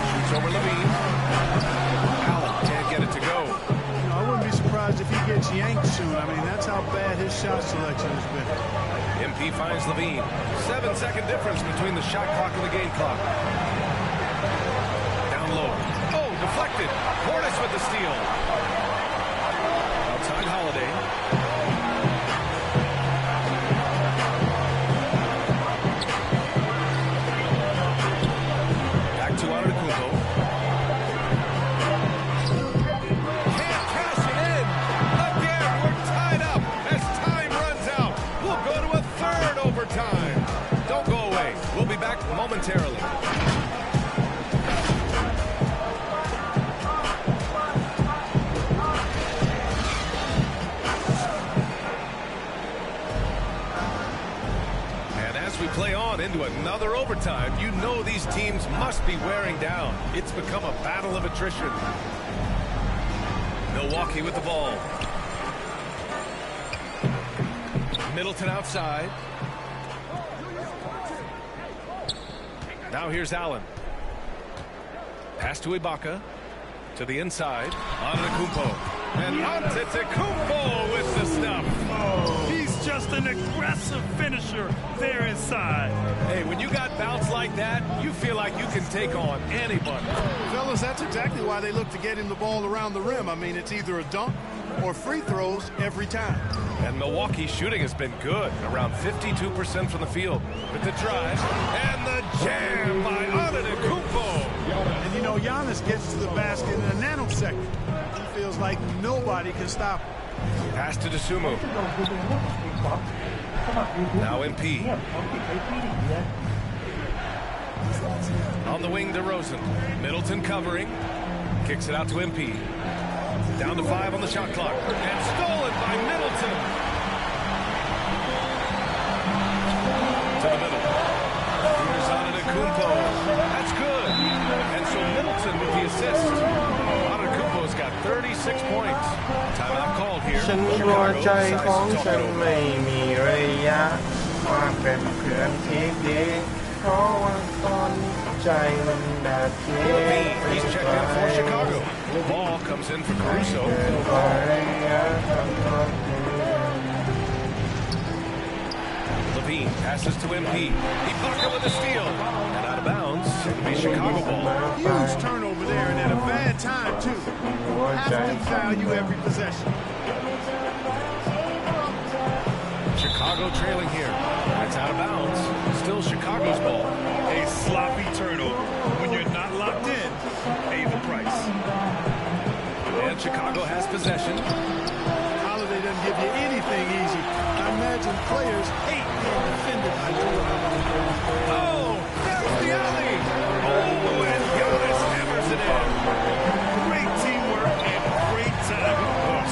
Shoots over Levine. Allen can't get it to go. You know, I wouldn't be surprised if he gets yanked soon. I mean, that's how bad his shot selection has been. MP finds Levine. 7-second difference between the shot clock and the game clock. Down low. Oh, deflected. Portis with the steal. Outside Holiday. Back to Antetokounmpo. Can't cash it in. Again, we're tied up as time runs out. We'll go to a third overtime. Don't go away. We'll be back momentarily. Play on into another overtime. You know these teams must be wearing down. It's become a battle of attrition. Milwaukee with the ball. Middleton outside. Now here's Allen. Pass to Ibaka. To the inside. Antetokounmpo. And Antetokounmpo with the stuff. He's just an aggressive finisher there inside. Hey, when you got bounce like that, you feel like you can take on anybody. Fellas, that's exactly why they look to get him the ball around the rim. I mean, it's either a dunk or free throws every time. And Milwaukee's shooting has been good, around 52% from the field. With the drive, and the jam by Antetokounmpo. And you know, Giannis gets to the basket in a nanosecond. He feels like nobody can stop him. Pass to Dosunmu. Now MP. On the wing, DeRozan. Middleton covering. Kicks it out to MP. Down to 5 on the shot clock. And stolen by Middleton. To the middle. Here's Antetokounmpo. That's good. And so Middleton with the assist. Antetokounmpo's got 36 points. Timeout called here. ฉันกลัวใจของฉันไม่มีระยะมาเป็นเพื่อนที่ดีเพราะว่าตอนใจมันแบบนี้ He's checked in for Chicago. The ball comes in for Caruso. Levine passes to MP. Ibaka with a steal. And out of bounds. It'll be Chicago ball. Huge turnover there, and at a bad time, too. Have to value every possession. Chicago trailing here. That's out of bounds. Still Chicago's ball. A sloppy turnover. When you're not locked in, pay the price. And Chicago has possession. Holiday doesn't give you anything easy. I imagine players hate being defended by Jordan. Oh, there's the alley. Oh, and Giannis hammers it in. Great teamwork and great time. Oh,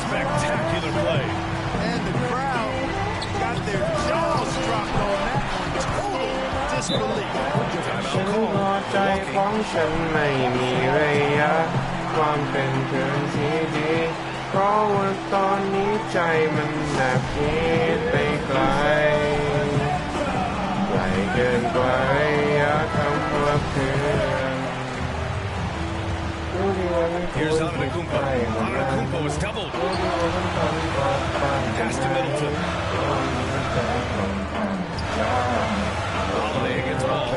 ฉันไม่มีระยะความเป็นเพื่อนที่ดีเพราะว่าตอนนี้ใจมันแอบคิดไปไกลเกินกว่าระยะคำว่าเพื่อน Here's Antetokounmpo. Antetokounmpo is doubled. Pass to Middleton. Holiday against Ball.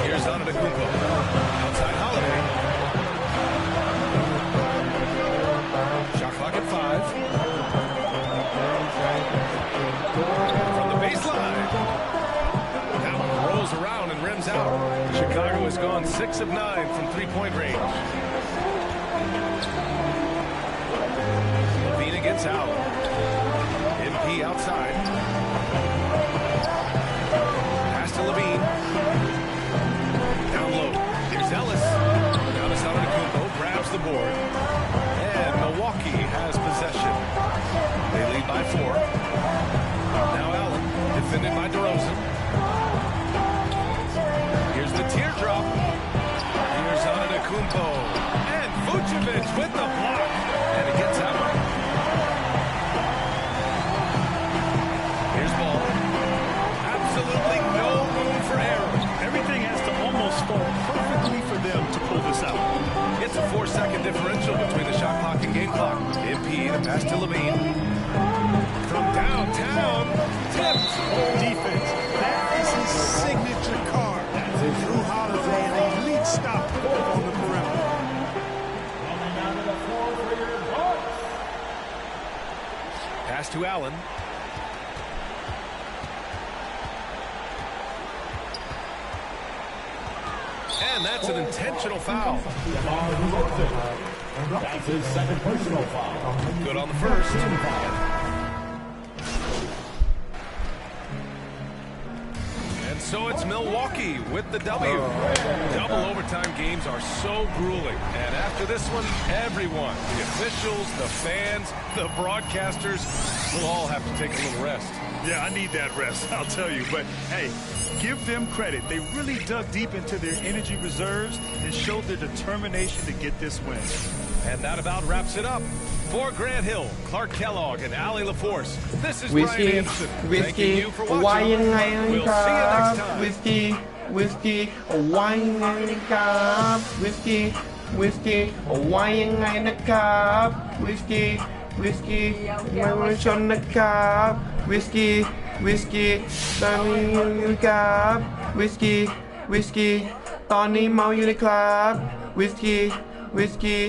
Here's Antetokounmpo. Outside Holiday. Shot clock at 5. From the baseline. That one rolls around and rims out. Chicago has gone 6 of 9 from three-point range. Levine against Allen. MP outside. Pass to Levine. Down low. Here's Ellis. Now to Antetokounmpo. Grabs the board. And Milwaukee has possession. They lead by 4. Now Allen. Defended by DeRozan. Here's the teardrop. Here's Antetokounmpo. And Vucevic with the block. And it gets out. Here's Ball. Absolutely no room for error. Everything has to almost fall perfectly for them to pull this out. It's a 4-second differential between the shot clock and game clock. MP, the pass to Levine. From downtown, tipped. Defense. That is his signature card. Drew Holiday, an elite stop on the perimeter. Pass to Allen. And that's an intentional foul. That's his second personal foul. Good on the first. And so it's Milwaukee with the W. Double overtime games are so grueling. And after this one, everyone, the officials, the fans, the broadcasters, will all have to take a little rest. Yeah, I need that rest, I'll tell you. But, hey, give them credit. They really dug deep into their energy reserves and showed their determination to get this win. And that about wraps it up. For Grant Hill, Clark Kellogg, and Allie LaForce, this is Whiskey, Brian Anderson. Whiskey, Thanking you for ว่า watching. ยังไง We'll ค see รั you บ next time. วิสกี้ว่ายังไงนะครับวิสกี้ไม่มาชนนะครับวิสกี้ตอนนี้อยู่ครับวิสกี้ตอนนี้เมาอยู่นะครับวิสกี้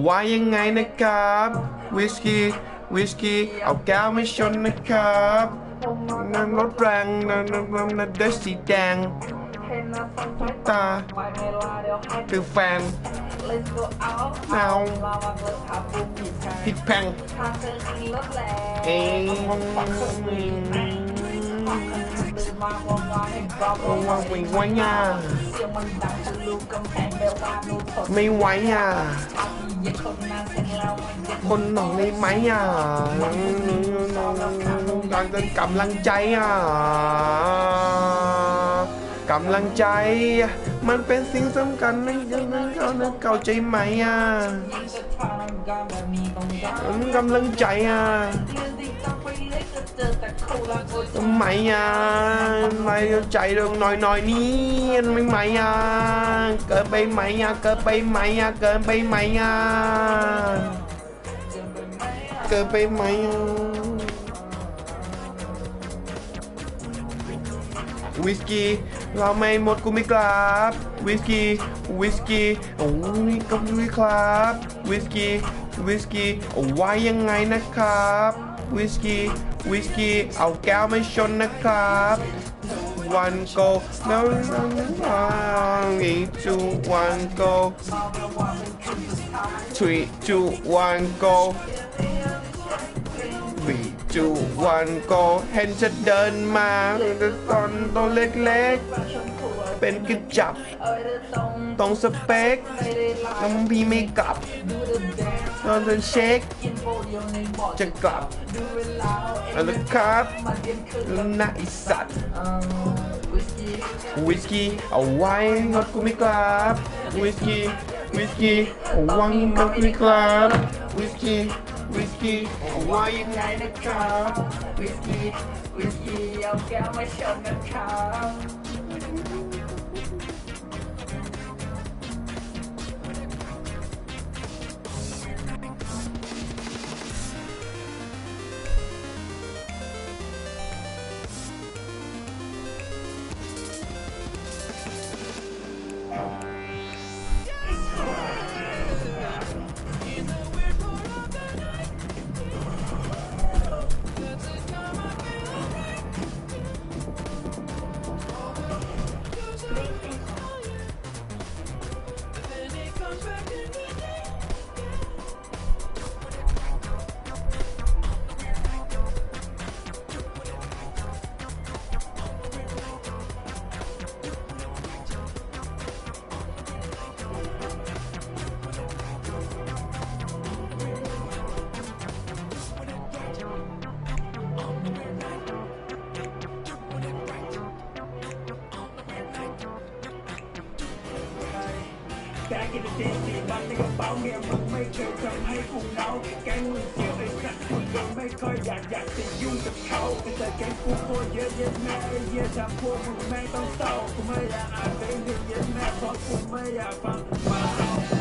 ว่ายังไงนะครับวิสกี้เอาแก้วมาชนนะครับนั่งรถแรงนั่งเดสสีแดงตาคือแฟนเอาผิดแพงไม่ไหวคนหนองได้ไหมกำลังใจมันเป็นสิ่งสำคัญในชีวิตเข้าใจไหมกำลังใจทำไมไม่ใจเรื่องหน่อยนี้ไม่ไหมเกินไปไหมเกินไปไหมวิสกี้เราไม่หมดกูไม่กลับวิสกี้โอ้ยก็ไม่ครับวิสกี้ว่ายังไงนะครับวิสกี้เอาแก้วไม่ชนนะครับone go no 2 1 go 3 2 1 go 3 2 1 go เห็นจะเดินมาตอนตัวเล็กๆเป็นกระจับตรงสเปคน้ำพี่ไม่กลับตอนจะเช็คจะกลับแล้วครับน่าอิสัตว์ วิสกี้เอาไว้รถกูไม่กลับวิสกี้เอาไว้รถกูไม่กลับวิสกี้เอาไว้ยังไงนะครับวิสกี้เอาแก้วมาชนนะครับ แกกินดีสีมันในกระเป๋าเมียมึงไม่เคยทำให้กูเหงาแกงมึงเกี่ยวไอ้สัตว์คุณยังไม่ค่อยอยากจะยุ่งกับเขาแต่แกงกูโคตรเยอะเย็นแม่เยี่ยทำพวกมึงแม่ต้องเศร้ากูไม่อยากอ่านเพลงเย็นแม่เพราะกูไม่อยากฟังมา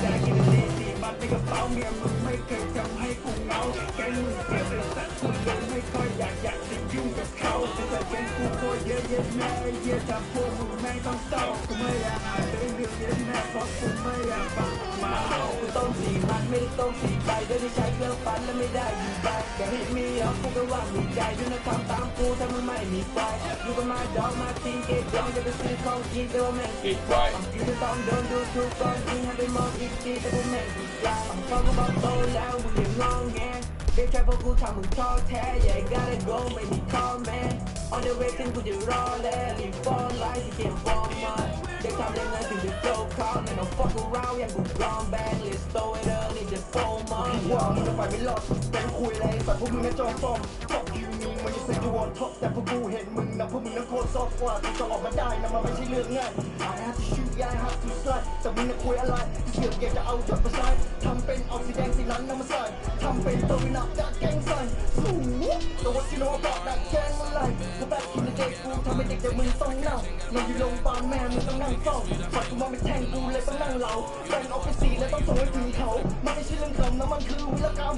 แกกินดีสีมันในกระเป๋าเมียมึงไม่เคยทำให้กูเหงาแกงมึงเกี่ยวไอ้สัตว์คุณยังไม่ค่อยอยากจะยุ่งกับเขาแต่แกงกูโคตรเยอะเย็นแม่เยี่ยทำพวกมึงแม่ต้องเศร้ากูไม่อยากอ่านเพลงเย็นแม่เพราะกูไม่อยากฟังมากูต้องสีมันไม่ได้ต้องสีใบด้วยที่ใช้เครื่องฟันและไม่ได้อยู่ใบแต่ฮิตมีออฟกูก็ว่ามีใจด้วยนะทำตามกูถ้ามึงไม่มีไฟอยู่กับมาดอกมาทิ้งเกตร้องจะไปซื้อของกินแต่ว่าแม่งกินไวอยู่จะต้องโดนดูถูกก่อนยิงให้ไปมองอีกทีแต่กูแม่งกินยาพอกูบอกโตแล้วมึงยังงองแงเด็กแค่พวกกูทำมึงท้อแท้อย่าให้gotta goไม่มีท้อแม้ on the way ขึ้นกูจะรอแล้วรีบฟ้อนไลน์ที่เก็บฟอร์มมาเด็กทำยังไงถึงจะโตเขา ไม่ต้อง fuck around อย่างกูกรองแบง let's throw it up นี่จะโฟมาว่ามึงจะไปไม่รอดแกงคุยอะไรสัตว์พวกมึงน่ะจอมฟอม fuck you มึงมันจะเซ็งอยู่บนท็อปแต่พวกกูเห็นมึงนะพวกมึงน่ะโคตรซอฟกว่าที่จะออกมาได้นะมันไม่ใช่เรื่องง่าย I have to shoot yeah I have to slide แต่มึงน่ะคุยอะไรที่เสือกอยากจะเอาจดมาใช้ทำเป็นเอาสีแดงสีหลังนำมาใส่ทำเป็นตัววินาศจากแกงใส่สู้แต่ว่าที่โน้ตบอกดักแกงอะไรกูแบกกินในเด็กกูทำให้เด็กแต่มึงต้องเน่านอนอยู่โรงพยาบาลแม่มึงต้องนั่งเฝ้าฝันกูมาเป็นแทงกูเลยต้องนั่งเหลาแบ่งออกเป็นสีแล้วต้องส่งให้ถึงเขามันไม่ใช่เรื่องขำนะมันคือวิรกรรม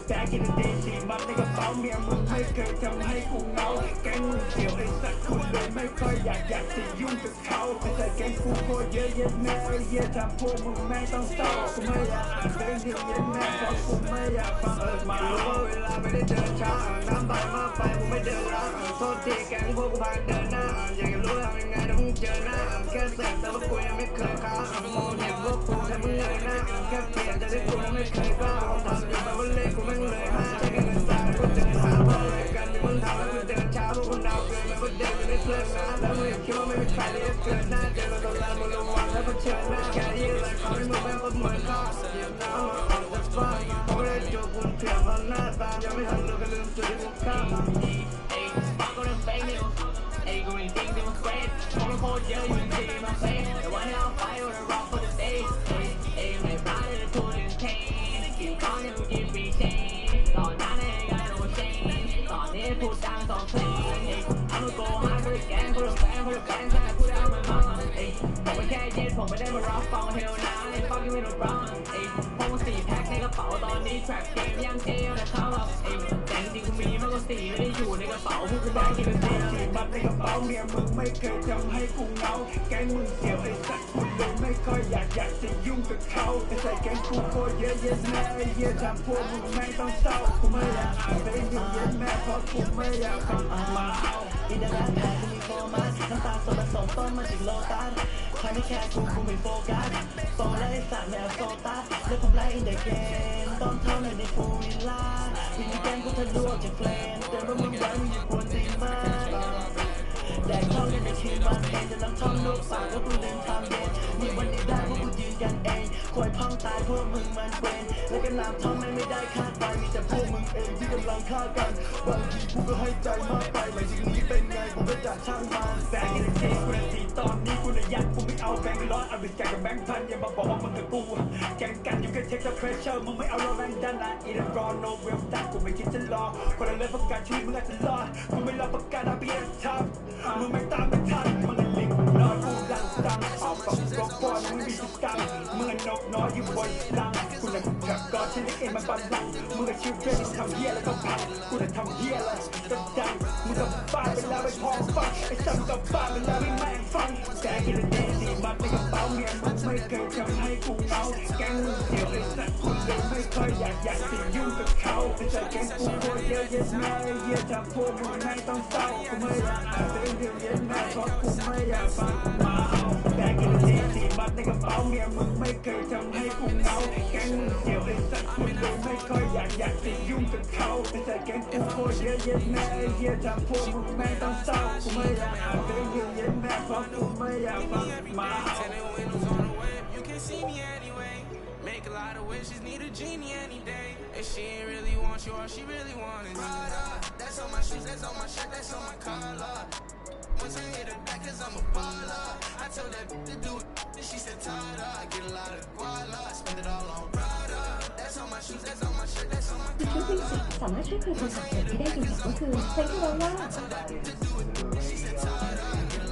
แกกินดีสีมันในกระเป๋าเมียมึงไม่เคยทำให้กูเหงาแกงมึงเสียวไอ้สัตว์คุณเลยไม่ค่อยอยากจะยุ่งกับเขาแต่แกงกูโคตรเยอะเย็นแม่เยี่ยทำพวกมึงแม่ต้องเศร้ากูไม่อยากอ่านเพลงที่เย็นแม่เพราะกูไม่อยากฟังมาเวลาไม่ได้เดินช้าน้ำใบมากไปกูไม่เดินล้างโทษทีแกงพวกกูพาเดินหน้าอยากจะรู้ทำยังไงถ้ามึงเจอหน้าแค่เสร็จแต่ว่ากูยังไม่เคยค้างมองเห็นพวกกูแต่มึงเลยหน้าแค่เปลี่ยนแต่ได้กูยังไม่เคยกล้าทำอยู่แบบว่าเล่กูไม่เลยห้าใช้กันสายกูเจอหาเพราะอะไรกันที่มึงทำให้กูเดินช้าพวกกูหนาวเกินแล้วก็เดินไม่เพลินนะแล้วมึงคิดว่าไม่มีใครเลยเกินหน้าเจอเราโดนลามึงระวังแล้วก็เชิญหน้าแค่ยืนเลยเขาให้มึงแม่งก็เหมือนข้าเดี๋ยวน้ำออกจากบ้านเขาไม่ได้จูบคุณเพียงเพราะหน้าตายังไม่ทันรู้ก็ลืมจุดที่กูข้ามFuck on them fake news. Ayy, go and think they was great. Wanna hold you, you can see my face. They want it on fire with a rock for the day. Ayy, my body is cool and pain. Keep calling them, give me change. Thought that ain't got no shame. Thought they put down some clean. I'ma go hard for the gang, for the fans, that I put out my mind. Ayy, ผมไม่แค่เย็นผมไม่ได้มารับฟัง hell nah, I ain't fucking with no wrong. Ayy, ผม4แพ็คในกระเป๋าตอนนี้ trap game ยังเท่นะเข้าอ่ะ Ayy, แต่จริงๆกูมีมากกว่า4ไม่ได้อยู่ในกระเป๋าพวกกูได้กินเป็นสีบัตรในกระเป๋าเมียมึงไม่เคยทำให้กูเหงาแกงมึงเสียวไอ้สัตว์คุณเลยไม่ค่อยอยากจะยุ่งกับเขาแต่ใส่แกงกูโคตรเยอะเย็นแม่เยี่ยทำพวกมึงแม่งต้องเศร้ากูไม่อยากอ่านเพลงเย็นแม่เพราะกูไม่อยากฟังมาเอาอินเดอร์แลนด์แพ้กูมีโฟมัสน้ำตาลสดผสมต้นมาจากโลตัสใครไม่แคร์กูไม่โฟกัสโซและไอ้สัตว์แมวโซตัสแล้วผมไล่อินเดอร์เกมต้องเท่าในดิฟูวิลล่าวินแกงกูทะลุออกจากเพลนเตือนว่ามึงไว้มึงอย่ากวนตีมากแดกท่องกันในชีวันเองจะลองท่องลูกปากว่ากูลืมทำเย็นมีวันนี้ได้พวกกูยืนกันเองคอยพังตายพวกมึงมันเวนและก็น้ำท่องไม่ได้คาดไปมีแต่พวกมึงเองที่กำลังฆ่ากันบางทีกูก็ให้ใจมากไปหลังจากนี้เป็นไงกูก็จะช่างมันแบกกันในเทกู บิดแกกับแบงค์พันอย่ามาบอกว่ามึงกับกูแกงกันอยู่แค่เทคกับเพรสเชอร์มึงไม่เอาเราแรงดันนะอีเดนรอโนเวลตันกูไม่คิดจะรอคนละเรื่องประกันชีวิตมึงอาจจะรอดกูไม่รับประกันอาเบียนทับมึงไม่ตามไม่ทันมึงเป็นลิงนอนกูดังตังเอาปากกบอลมึงมีสิทธิ์ตังมึงนกน้อยอยู่บนลังกูน่ะขับกอดฉันเองมันบันลังมึงกับชิวเพื่อนทำเหี้ยแล้วก็พังกูน่ะทำเหี้ยอะไรก็ดังมึงกับบ้าไปแล้วไปพอฟังไอ้ซ้ำกับบ้าไปแล้วไม่แม่งฟังแกกินเดสีมัดในกระเป๋าเมียมึงไม่เคยทำให้กูเมาแกงมึงเสียวไอ้สัตว์คุณเลยไม่เคยอยากจะยุ่งกับเขาแต่ใจแกงกูโคตรเยอะเย็นแม่เยี่ยจากพวกมึงไม่ต้องเศร้ากูไม่อยากอ่านเรื่องเดียวเย็นแม่เพราะกูไม่อยากฟังมาเอาแกกินเดสีมัดในกระเป๋าเมียมึงไม่เคยทำให้กูเมาแกงมึงเสียวไอ้สัตว์คุณเลยไม่เคยอยากจะยุ่งกับเขาแต่ใจแกงกูโคตรเยอะเย็นแม่เยี่ยจากพวกมึงไม่ต้องเศร้ากูไม่อยากอ่านเรื่องเดียวเย็นแม่เพราะกูไม่อยากฟังมาเอา You can see me anyway. Make a lot of wishes, need a genie any day. If she ain't really want you, all she really want is Prada. That's on my shoes, that's on my shirt, that's on my collar. Once I hit her back, cause I'm a baller. I told that to do it, and she said Tada. I get a lot of guala, I spend it all on Prada. That's on my shoes, that's on my shirt, that's on my collar. ชุดมิวสิกสามารถช่วยคุณโทรศัพท์เสียงที่ได้ยินจากก็คือเพลงที่ร้องว่า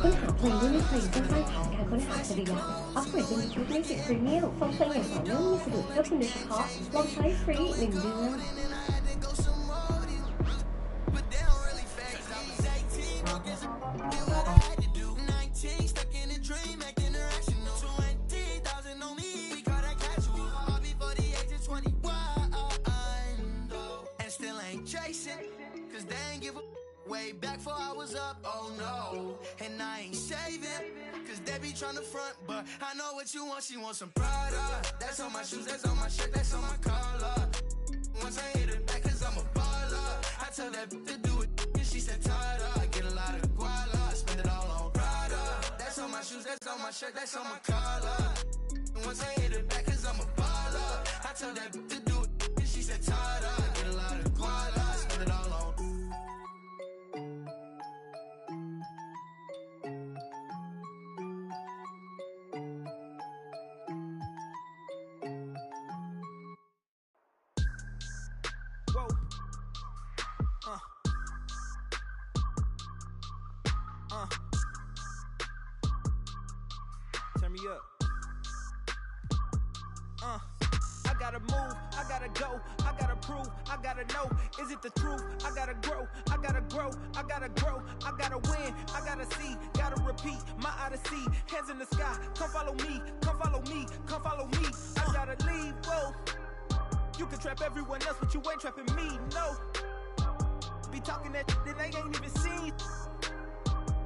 ค้นหาเพลงด้วยเพลงใต้ฐานการค้นหาอัจฉริยะอัปเกรดเป็นชุดมิวสิกพรีเมียมฟังเพลงอย่างต่อเนื่องมีสะดวกเพื่อคุณโดยเฉพาะลองใช้ฟรี1 เดือน Way back before I was up, oh no. And I ain't shaving, cause they be tryna front, but I know what you want, she wants some Prada. That's on my shoes, that's on my shirt, that's on my collar. Once I hit her back, cause I'm a baller. I tell that to do it, and she said Tada. I get a lot of guala, I spend it all on Prada. That's on my shoes, that's on my shirt, that's on my collar. Once I hit her back, cause I'm a baller. I tell that to do it, and she said Tada. I get a lot of guala, I spend it all on Turn me up. I gotta move, I gotta go, I gotta prove, I gotta know, is it the truth? I gotta grow, I gotta grow, I gotta grow, I gotta win, I gotta see, gotta repeat, my odyssey, hands in the sky, come follow me, come follow me, come follow me, I gotta leave, whoa. You can trap everyone else, but you ain't trapping me, no. Be talking that they ain't even seen.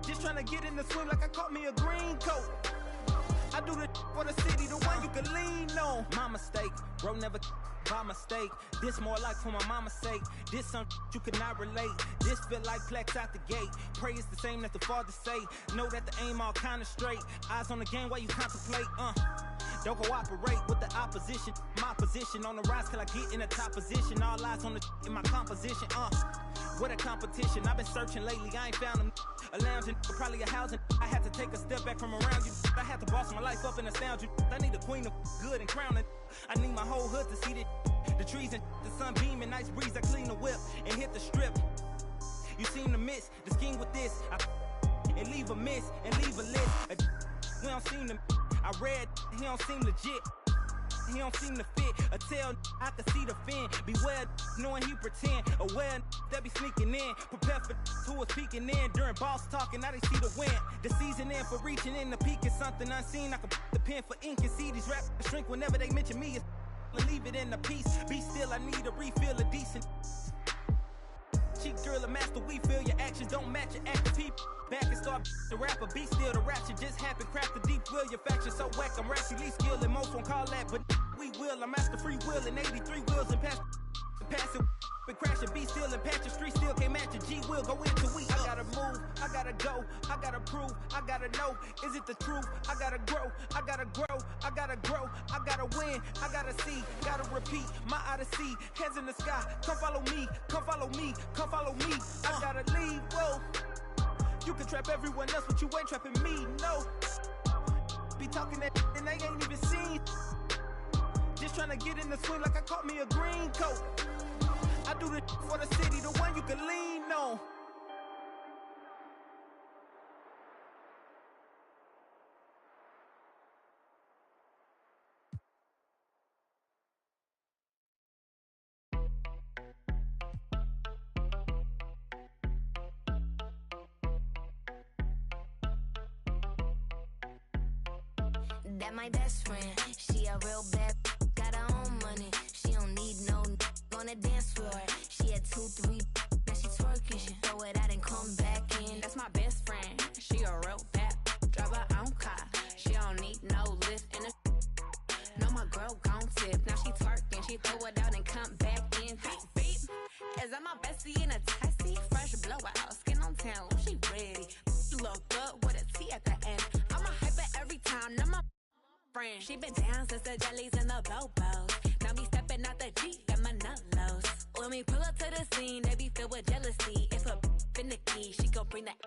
Just tryna get in the swim like I caught me a green coat. I do the for the city, the one you can lean on. My mistake, bro, never by mistake. This more like for my mama's sake. This some you could not relate. This feel like plex out the gate. Pray it's the same that the father say. Know that the aim all kinda straight. Eyes on the game while you contemplate. Don't cooperate with the opposition. My position on the rise till I get in the top position. All eyes on the in my composition. What a competition. I've been searching lately. I ain't found them. A lounging, probably a housing. I had to take a step back from around you. I had to boss my life up and astound you. I need a queen of good and crowning. I need my whole hood to see this. The trees and the sun beaming, nice breeze. I clean the whip and hit the strip. You seem to miss the scheme with this. And leave a miss and leave a list. We don't seem to. I read, he don't seem legit. He don't seem to fit. A tell I can see the fin. Beware knowing he pretend. Aware that be sneaking in. Prepare for who was peeking in during boss talking. Now they see the win. The season in for reaching in the peak is something unseen. I can put the pen for ink and see these rap shrink whenever they mention me. Leave it in the piece. Be still, I need a refill of decent. Cheek girl, a master, we feel your actions don't match your active people. Back and start the rapper, be still, the rap shit just happened. Craft the deep will, your faction so whack. I'm rationally skilled and most won't call that, but we will. I'm master free will and 83 wheels and pass it. Been crashing, be still and patch the street still can't match a G will go into we. I gotta move, I gotta go, I gotta prove, I gotta know, is it the truth? I gotta grow, I gotta grow, I gotta grow, I gotta win, I gotta see, gotta repeat, my odyssey, hands in the sky, come follow me, come follow me, come follow me. I gotta leave, whoa. You can trap everyone else, but you ain't trapping me, no. be talking that and they ain't even seen. Just trying to get in the swing like I caught me a green coat. I do this for the city, the one you can lean on. That my best friend, she a real bad, got her own money. She don't need no on the dance floor. She had 2, 3, now she twerking. She throw it out and come back in. That's my best friend, she a real bad, drive her own car. She don't need no lift in a. No, my girl gon' tip. Now she twerking, she throw it out and come back in. Beep, beep. Is that my bestie in a testy? Fresh blowout, skin on town, she ready. Look good with a T at the end. I'm a hyper every time, now my friend. She been down since the jellies and the bobos. Now me stepping out the Jeep and my nullos. When we pull up to the scene, they be filled with jealousy. If a finicky, she gon' bring that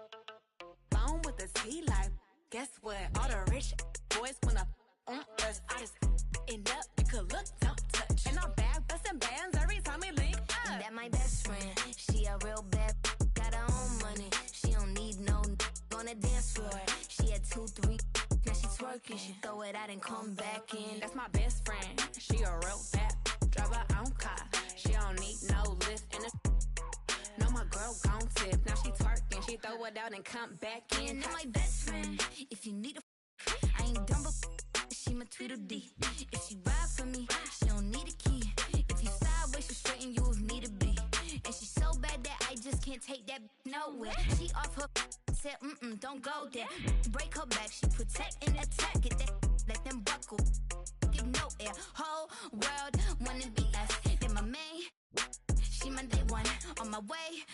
phone with the T like. Guess what? All the rich boys wanna on us. I just end up, you could look, don't touch. And I'm back bustin' bands every time we link up. That my best friend, she a real bad, got her own money. She don't need no on the dance floor. She had 2, 3, now she twerking. She throw it out and come back in. That's my best friend, she a real bad, drive her own car. She don't need no lift in a. No, my girl gon' tip. Now she twerking, she throw it out and come back in. That my best friend, if you need a, I ain't dumb, but she my Tweedledee. If she ride for me, she don't need a key. If you sideways, she straighten you if need to be. And she's so bad that I just can't take that nowhere. She off her, said, don't go there. Break her back, she protect and attack. Get that, let them buckle. Give no air. Whole world wanna be us. Then my main, she my day one. On my way,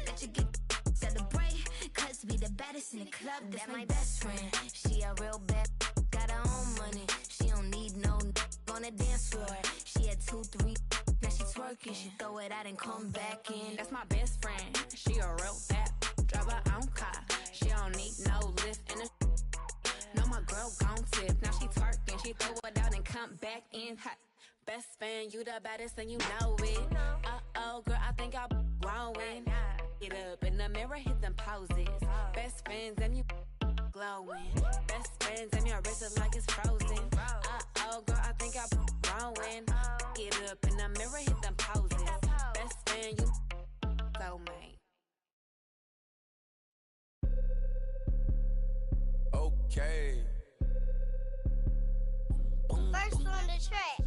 let you get celebrate. Cause we the baddest in the club. That's my best friend. She a real bad, got her own money. She don't need no on the dance floor. She had 2, 3, now she twerking. She throw it out and come back in. That's my best friend, she a real bad, drive her own car. She don't need no lift in a. No, my girl gon' tip. Now she twerking, she throw it out and come back in hot. Best fan, you the baddest and you know it. Uh-oh, girl, I think I'm growing. Get up in the mirror, hit them poses. Best friends and you glowing. Best friends and your wrist is like it's frozen. Uh-oh, girl, I think I'm growing. Get up in the mirror, hit them poses. Best friend, you soulmate. Okay. First on the track.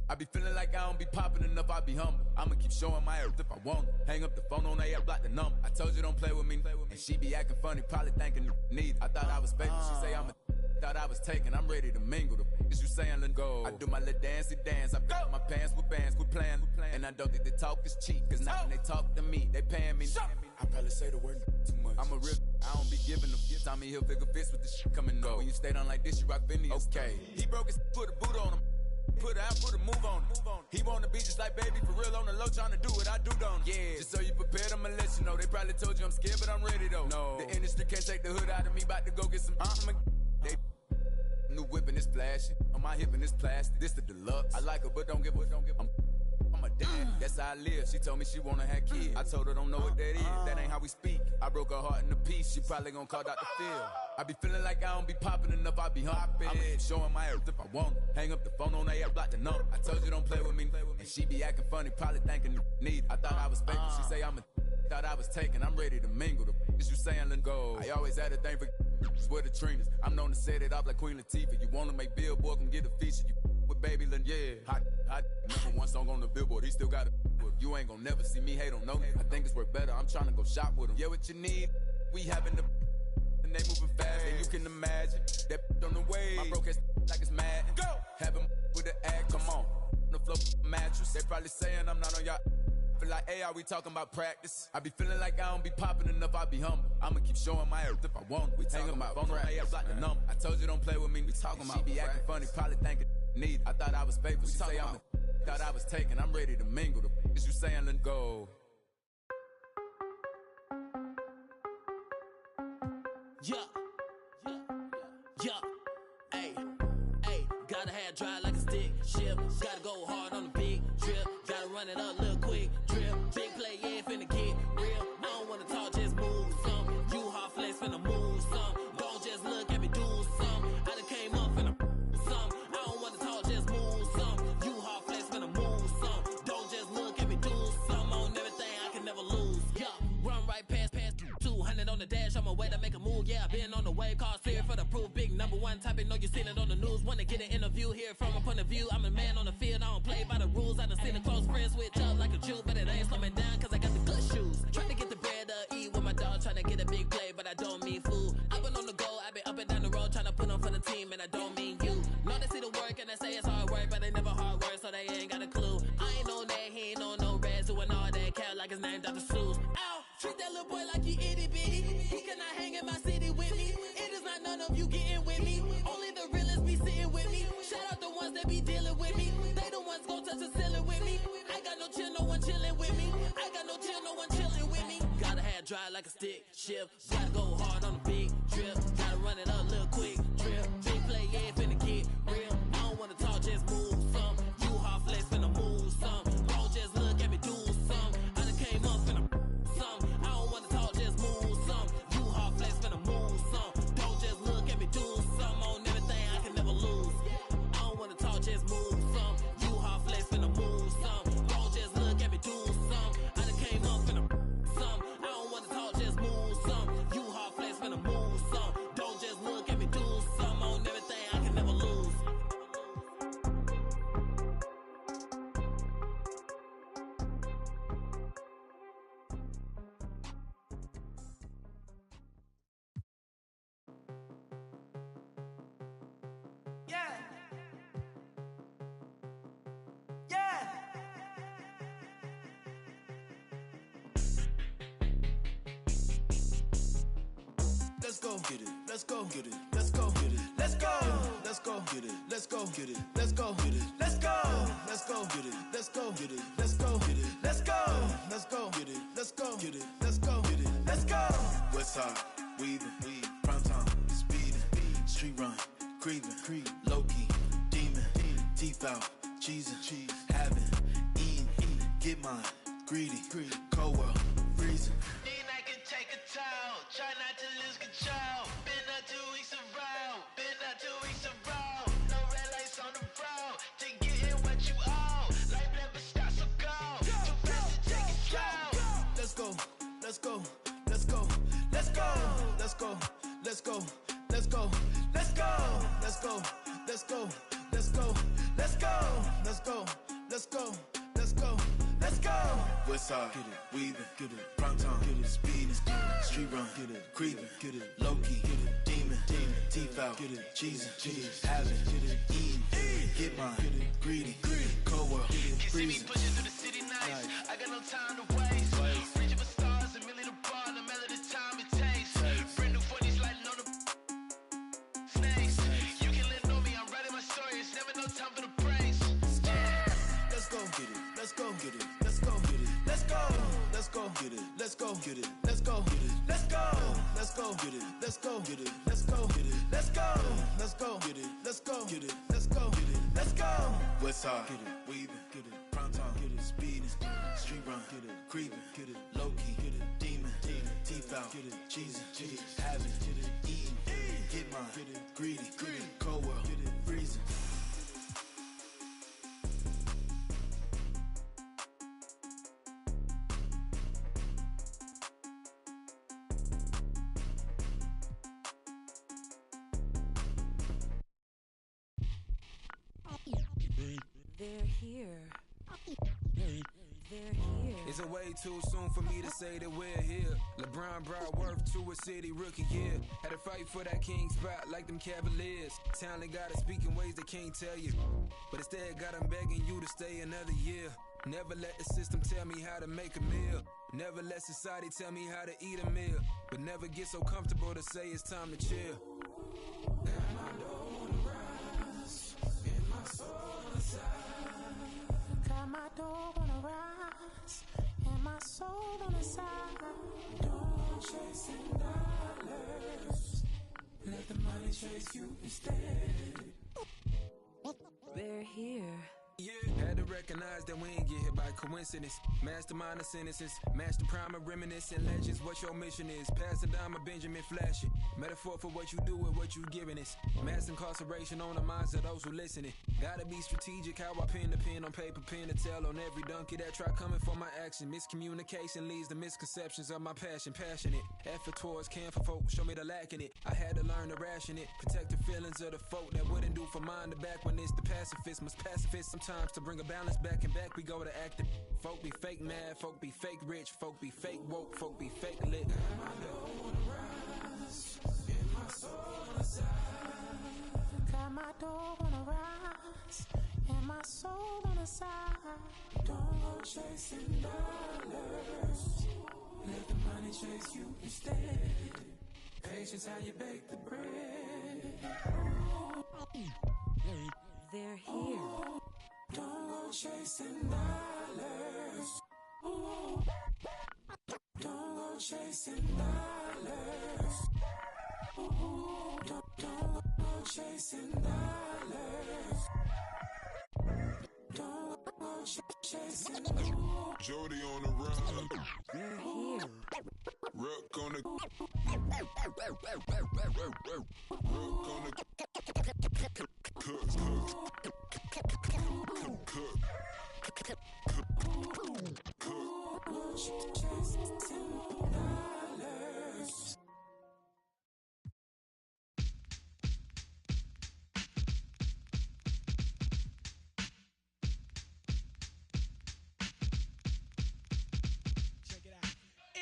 I be feeling like I don't be popping enough, I be humble. I'ma keep showing my ass if I want. Hang up the phone on air, block the number. I told you don't play with me, and she be acting funny, probably thinking need. I thought I was faking, she say I'm a thought I was taking, I'm ready to mingle. The is you saying, let go. I do my little dancey dance, I got my pants with bands, quit playing. And I don't think the talk is cheap, cause now when they talk to me, they paying me. I probably say the word too much. I'm a real, I don't be giving them. Tommy Hilfiger fits with the shit coming up. When you stay down like this, you rock Phineas. Okay, he broke his, put a boot on him. Put out, put a move on him. He wanna be just like baby, for real on the low, tryna do what I do, don't he? Yeah, just so you prepared, I'ma let you know. They probably told you I'm scared, but I'm ready though. No, the industry can't take the hood out of me, about to go get some. They new whip and it's flashy. On my hip and it's plastic. This the deluxe. I like her, but don't give a. I'm a dad, that's how I live. She told me she wanna have kids. I told her don't know what that is. That ain't how we speak. I broke her heart in a piece. She probably gonna call Dr. Phil. I be feeling like I don't be popping enough. I be hopping. I'ma keep showing my ass if I want. Hang up the phone on air, block the number. I told you don't play with me, and she be acting funny, probably thinking need. I thought I was faking. She say I'm a. Thought I was taking. I'm ready to mingle. The is you saying let go. I always had a thing for with the trainers. I'm known to set it off like Queen Latifah. You wanna make Billboard, come get a feature. You with Baby Lynn, yeah. Hot. Number one song on the Billboard. He still got it. You ain't gonna never see me hate on no. I think it's worth better. I'm trying to go shop with him. Yeah, what you need? We having the. And they moving fast, and you can imagine that on the way. My broke ass like it's mad. Go. Have him with the act. Come on. The floor mattress. They probably saying I'm not on y'all. Feel like, hey, are we talking about practice? I be feeling like I don't be popping enough, I be humble. I'ma keep showing my ass if I want. We talking about phone on ass, block the number. I told you don't play with me. We talking about she be acting funny, probably thinking need. I thought I was faithful. She say I'm a, thought I was taking. I'm ready to mingle. The is you saying let go. Hey, gotta have dry like a stick shift. Gotta go hard on the big trip. Gotta run it up, little quick trip. Big play, yeah, finna get real. I don't wanna talk, just move some. You hard flex, finna move some. Don't just look at me, do some. I done came up, finna some. I don't wanna talk, just move some. You hard flex, finna move some. Don't just look at me, do some. On everything, I can never lose. Yeah, run right past 200 on the dash. On my way to make a move, yeah, I been on the way. Call clear for the proof. Big number one topic, know you seen it on the news. Wanna get an interview here from a point of view. I'm a man on the field, I don't play by the rules. I done seen a close friends switch up like a Jew, but it ain't slow me down cause I got the good shoes. Trying to get the bread to eat with my dog, trying to get a big play, but I don't mean food. I've been on the go, I've been up and down the road, trying to put on for the team, and I don't mean you. Know they see the work and they say it's hard work, but they never hard work, so they ain't got a clue. I ain't on that, he ain't on no reds, doing all that cat like his name Dr. Seuss. Ow, treat that little boy like he itty bitty. He cannot hang in my city with me. It is not none of you getting with me. Only the realest be sitting with me. Shout out the ones that be dealing with me. They the ones gon' touch the ceiling with me. I got no chill, no one chilling with me. I got no chill, no one chilling with me. Gotta have dry like a stick shift. Gotta go hard on the big trip. Gotta run it up, little quick trip. Big play, yeah, finna get real. I don't wanna talk, just move some. You hard flex, finna move some. Don't just look at me, do some. I done came up, finna some. I don't wanna talk, just move some. You hard flex, finna move some. Don't just look at me, do some. On everything, I can never lose. I don't wanna talk, just move some. You hard flex, finna move some. Don't just look at me, do some. I done came up, finna some. I don't wanna talk, just move some. You hard flex, finna move some. Don't just look at me, do some. On everything, I can never lose. Yeah. Yeah. Let's go get it. Let's go get it. Let's go get it. Let's go. Let's go get it. Let's go get it. Let's go get it. Let's go. Let's go get it. Let's go get it. Let's go get it. Let's go. Let's go get it. Let's go get it. Let's go get it. Let's go. Westside, weaving, prime time, speeding, street run, creeping, low key, demon, teeth out, cheesing, having, eating, get mine, greedy, cold world, freezing. I can take a towel, try not to lose control. Been out 2 weeks around, been out 2 weeks around. No red lights on the road, to getting what you owe. Life never stops, so go. Too fast to take it slow. Let's go, let's go, let's go, let's go, let's go, let's go, let's go, let's go, let's go, let's go, let's go, let's go, let's go, let's go, let's go, let's go. Westside, get it, weaving, get it, prime time, get it, speeding, street run, get it, creeping, get it, low key, get it, demon, teeth out, get it, cheesing, having, get it, eating, get mine, get it, greedy, cold world, Can see me freezing. pushing through the city nights. I got no time to waste. Reaching for stars, a million a bar, no matter the time it takes. Brand new 40s lighting on the snakes. You can let know me, I'm writing my story. It's never no time for the praise. Let's go get it. Let's go get it. Let's go get it. Let's go. Let's go get it. Let's go get it. Let's go get it. Let's go. Let's go get it. Let's go get it. Let's go get it. Let's go. Let's go get it. Let's go get it. Let's go get it. Let's go. Westside, get it, weaving, get it, prime time, get it, speeding, street run, get it, creeping, get it, low key, get it, demon, teeth out, get it, cheesing, having, get it, eating, get mine, get it, greedy, cold world, get it, freezing. They're here. They're here. Is it way too soon for me to say that we're here? LeBron brought worth to a city rookie year. Had to fight for that king spot like them Cavaliers. Talent got to speak in ways they can't tell you. But instead got them begging you to stay another year. Never let the system tell me how to make a meal. Never let society tell me how to eat a meal. But never get so comfortable to say it's time to chill. Got my dough on the rise, and my soul on the side. Got my dough on the rise, and my soul on the side. Don't chasing dollars. money chase you instead. They're here. Yeah, had to recognize that we ain't get hit by coincidence. Mastermind of sentences, match the prime of reminiscent legends. What your mission is, pass it down, my Benjamin Flash it. Metaphor for what you do with what you giving us. Mass incarceration on the minds of those who listening. Gotta be strategic, how I pen the pen on paper, pen to tell on every donkey that try coming for my action. Miscommunication leads to misconceptions of my passion. Passionate, effort towards care for folk, show me the lack in it. I had to learn to ration it, protect the feelings of the folk that wouldn't do for mine to back when it's the pacifist. Must pacifist sometimes to bring a balance back and back. We go to acting. Folk be fake mad, folk be fake rich, folk be fake woke, folk be fake lit. Got my dough on the rise, and my soul on the side. Don't go chasing dollars, let the money chase you instead. Patience how you bake the bread. They're here. Don't go chasing dollars. Don't go chasing dollars. Don't go chasing dollars. Don't go chasing dollars. Jody on the run. They're here. Rook on the.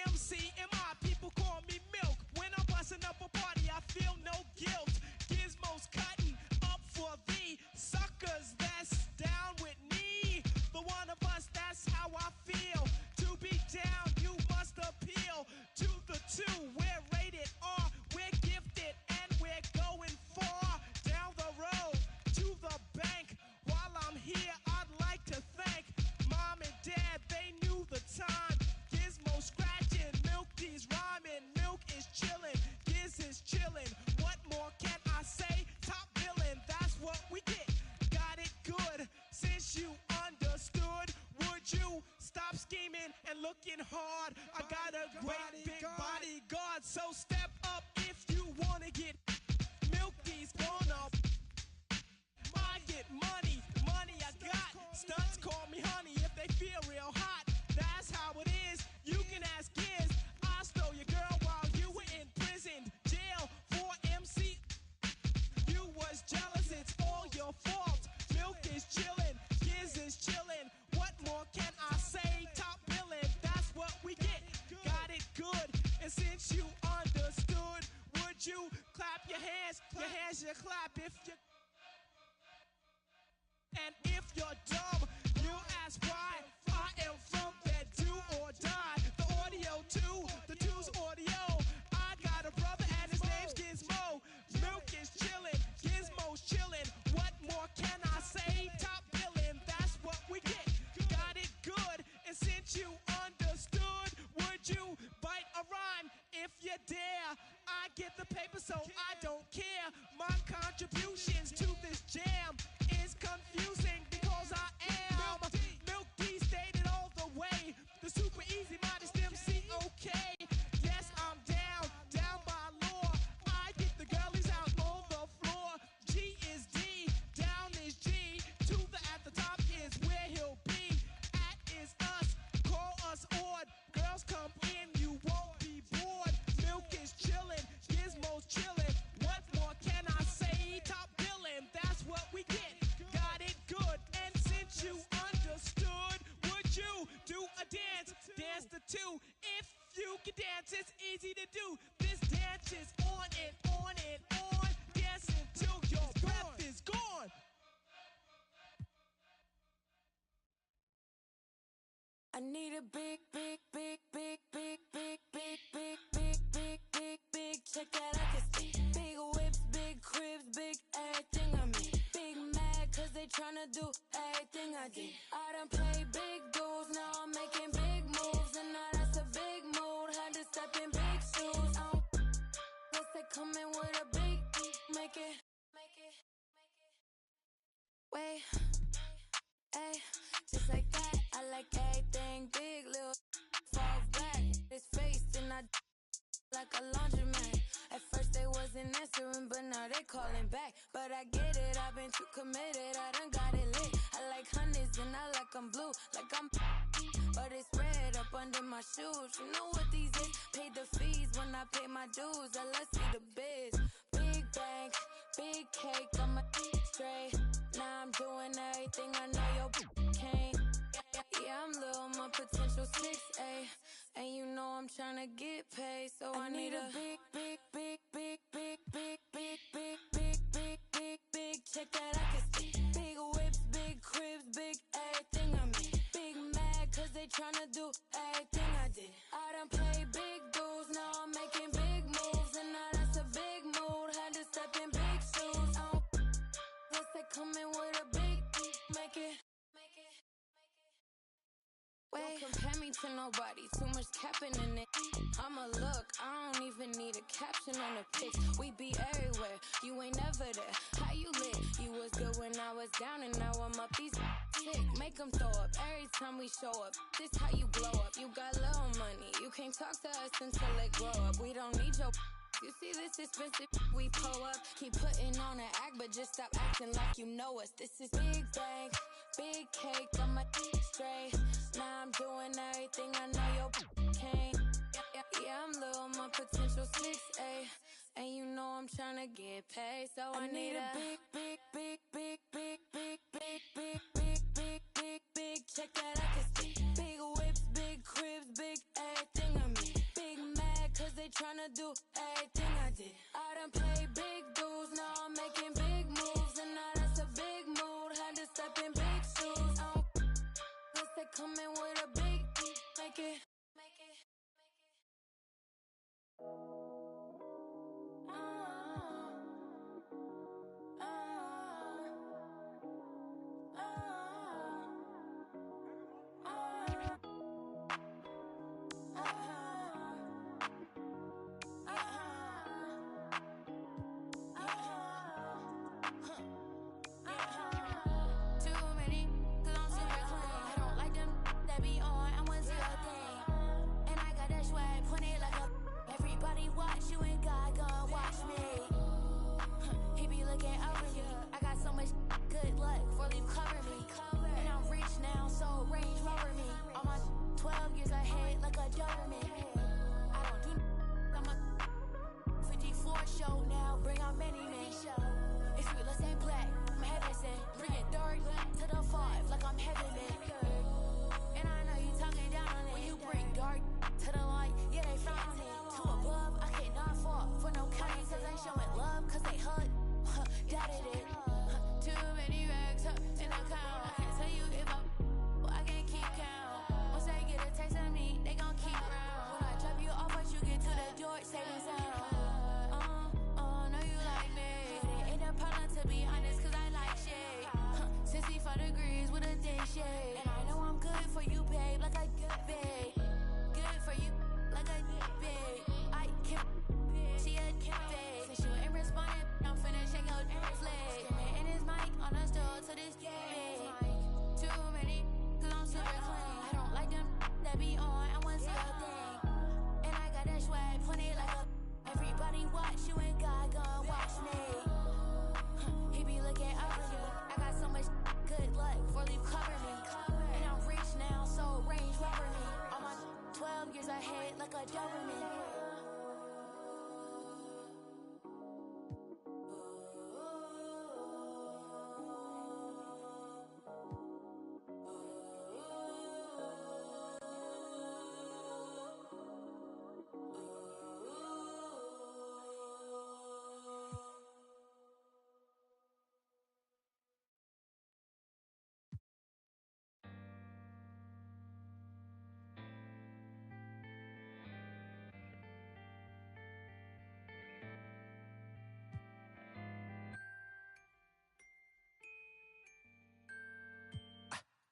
MCMI, people call me Milk. When I'm busting up a party, I feel no guilt. Gizmos cutting up for the suckers that's down with me. The one of us, that's how I feel. To be down, you must appeal to the two. We're rated R, we're gifted, and we're going far down the road to the bank. While I'm here, I'd like to thank Mom and Dad, they knew the time. Gizmo scratching, Milky's rhyming, Milk is chilling, Giz is chilling. What more can I say? Top billing, that's what we get. Got it good, since you understood. Would you stop scheming and looking hard? I got a great big bodyguard, so step up if you wanna get. Milky's gonna. I get money, money I got. Stunts call me honey if they feel real hot. That's how it is. You can ask Giz. I stole your girl while you were in prison. Jail for MC. You was jealous, it's all your fault. Milk is chillin', Giz is chillin'. What more can I say? Top billing, that's what we get. Got it good. And since you understood, would you clap your hands? Your hands you clap if you. And if you're dumb, you ask why. I am from that do or die. The audio too, the two's audio. I got a brother and his name's Gizmo. Milk is chillin', Gizmo's chillin'. What more can I say? Top billing, that's what we get. Got it good, and since you understood, would you bite a rhyme if you dare? I get the paper, so I don't care. My contributions to this jam is confusing because I am Milk D stated all the way. The super easy modest MC, okay. Yes, I'm down by law. I get the girlies out on the floor. G is D, down is G. To the at the top is where he'll be. At is us, call us odd. Girls come in, you won't be bored. Milk is chillin', Gizmo's chillin'. What more can I say? Top billing, that's what we get. Got it good, and since you understood, would you do a dance? Dance the two. If you can dance, it's easy to do. This dance is on and on and on. Dance until your breath is gone. I need a big, big, big, big, big, big, big, big, big, big, big, big check that I can see. Big whips, big cribs, big everything I mean. Big mad cause they tryna do everything I did. I done played big dudes, now I'm making big moves. And now that's a big mood, had to step in big shoes. Guess they coming with a big wasn't answering, but now they calling back. But I get it, I've been too committed, I done got it lit. I like hundreds and I like them blue, like I'm but it's red up under my shoes. You know what these is? Paid the fees when I pay my dues. I let's see the biz. Big bank, big cake, I'm a straight. Now I'm doing everything I know your can't. Yeah, I'm little, my potential 6A. And you know I'm tryna get paid, so I need a big, big, big, big, big, big, big, big, big, big, big, big check that I can see. Big whips, big cribs, big everything I'm in. Big mad cause they tryna do everything I did. I done paid big dues, now I'm making big moves. And now that's a big mood, had to step in big shoes. Guess they coming with a big, make it. Don't compare me to nobody, too much capping in it. I'ma look, I don't even need a caption on the pics. We be everywhere, you ain't never there. How you lit? You was good when I was down and now I'm up. These sick, make them throw up every time we show up. This how you blow up, you got little money. You can't talk to us until they grow up. We don't need your you see this expensive, we pull up. Keep putting on an act, but just stop acting like you know us. This is big bank, big cake, I'm a straight. Now I'm doing everything I know your can't. Yeah, I'm little, my potential 6A. And you know I'm tryna get paid, so I need a big, big, big, big, big, big, big, big, big, big, big, big check that I can see. Big whips, big cribs, big everything I'm in. Big mad cause they tryna do everything I did. I done paid big dues, now I'm making big moves. And now that's a big mood, had to step in big shoes. Guess they coming with a big, make it.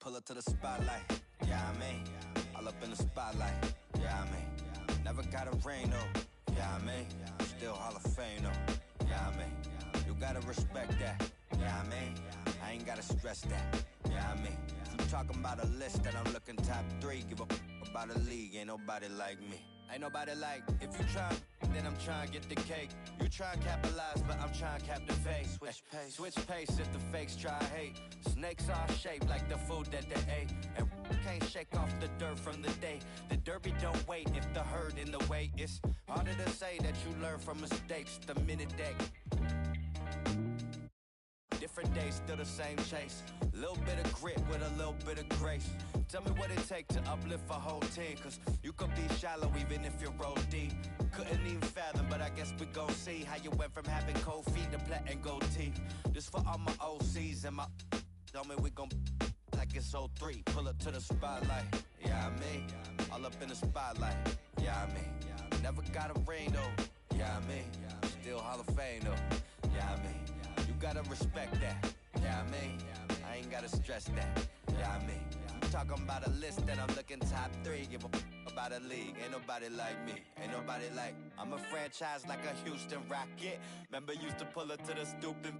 Pull up to the spotlight, yeah, I mean. All up in the spotlight, yeah, I mean. Never got a ring, though, yeah, I mean. Still Hall of Fame, though, yeah, I mean. You gotta respect that, yeah, I mean. I ain't gotta stress that, yeah, I mean. If you talking about a list that I'm looking top 3, give a about a league, ain't nobody like me. Ain't nobody like, if you try, then I'm trying to get the cake. You try and capitalize, but I'm trying to cap the face. Switch pace if the fakes try hate. Snakes are shaped like the food that they ate. And can't shake off the dirt from the day. The derby don't wait if the herd in the way. It's harder to say that you learn from mistakes the minute that. Different days, still the same chase. Little bit of grit with a little bit of grace. Tell me what it take to uplift a whole team. Cause you could be shallow even if you're roll deep. Couldn't even fathom, but I guess we gon' see how you went from having cold feet to platinum gold teeth. This for all my OCs and my. Tell me we gon' like it's 03. Pull up to the spotlight. Yeah, I mean, all up in the spotlight. Yeah, I mean, never got a ring though. Yeah, I mean, still Hall of Fame though. Yeah, I mean. You gotta respect that, yeah I mean, I ain't gotta stress that, yeah I mean, I'm talking about a list that I'm looking top 3, give a about a league, ain't nobody like me, ain't nobody like, I'm a franchise like a Houston Rocket, remember used to pull it to the stupid,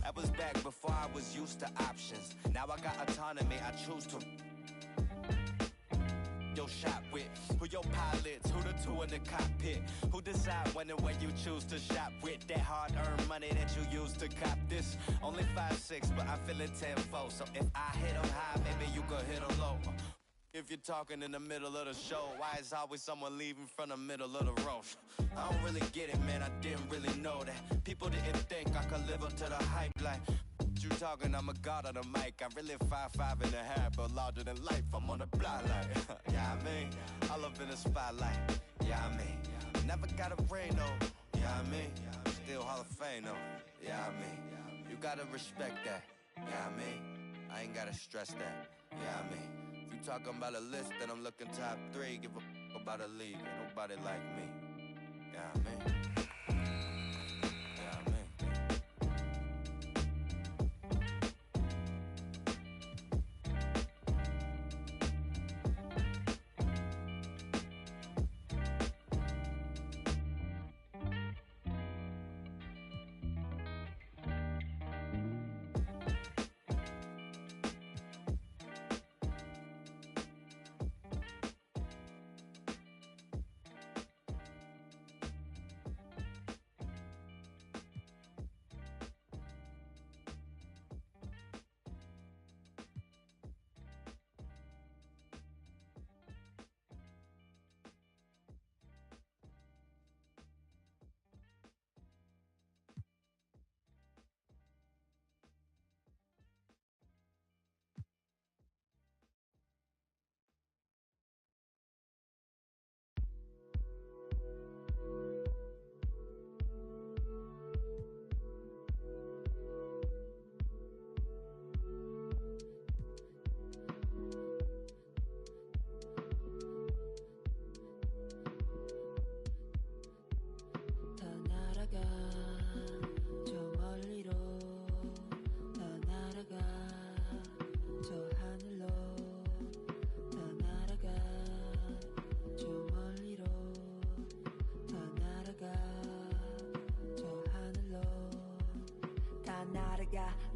that was back before I was used to options, now I got autonomy, I choose to, your shot with, who your pilots, who the two in the cockpit, who decide when and where you choose to shop with, that hard-earned money that you use to cop this, only 5'6", but I'm feeling 10-4, so if I hit them high, maybe you could hit them low, if you're talking in the middle of the show, why is always someone leaving from the middle of the road, I don't really get it, man, I didn't really know that, people didn't think I could live up to the hype, like, you talking, I'm a god on the mic. I'm really 5'5" and a half, but larger than life. I'm on the block like, yeah, I mean, all up in the spotlight. Yeah, I mean, never got a ring though. Yeah, I mean, still Hall of Fame though. Yeah, I mean, you gotta respect that. Yeah, I mean, I ain't gotta stress that. Yeah, I mean, if you talking about a list, then I'm looking top 3. Give a f about a league, ain't nobody like me. Yeah, I mean.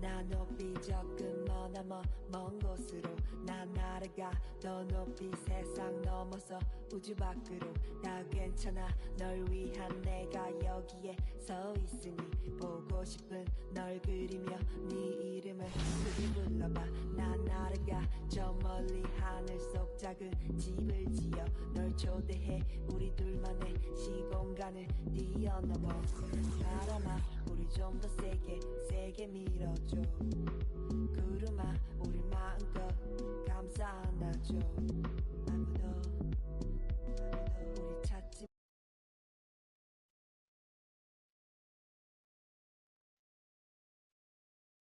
나 높이 조금 머나먼 먼 곳으로 난 날아가 더 높이 세상 넘어서 우주 밖으로 다 괜찮아 널 위한 내가 여기에 서 있으니 보고 싶은 널 그리며 네 이름을 크게 불러봐 난 날아가 저 멀리 하늘 속 작은 집을 지어 널 초대해 우리 둘만의 시공간을 뛰어넘어 바람아 우리 좀 더 세게 밀어줘 구름아 우리 마음껏 감싸 안아줘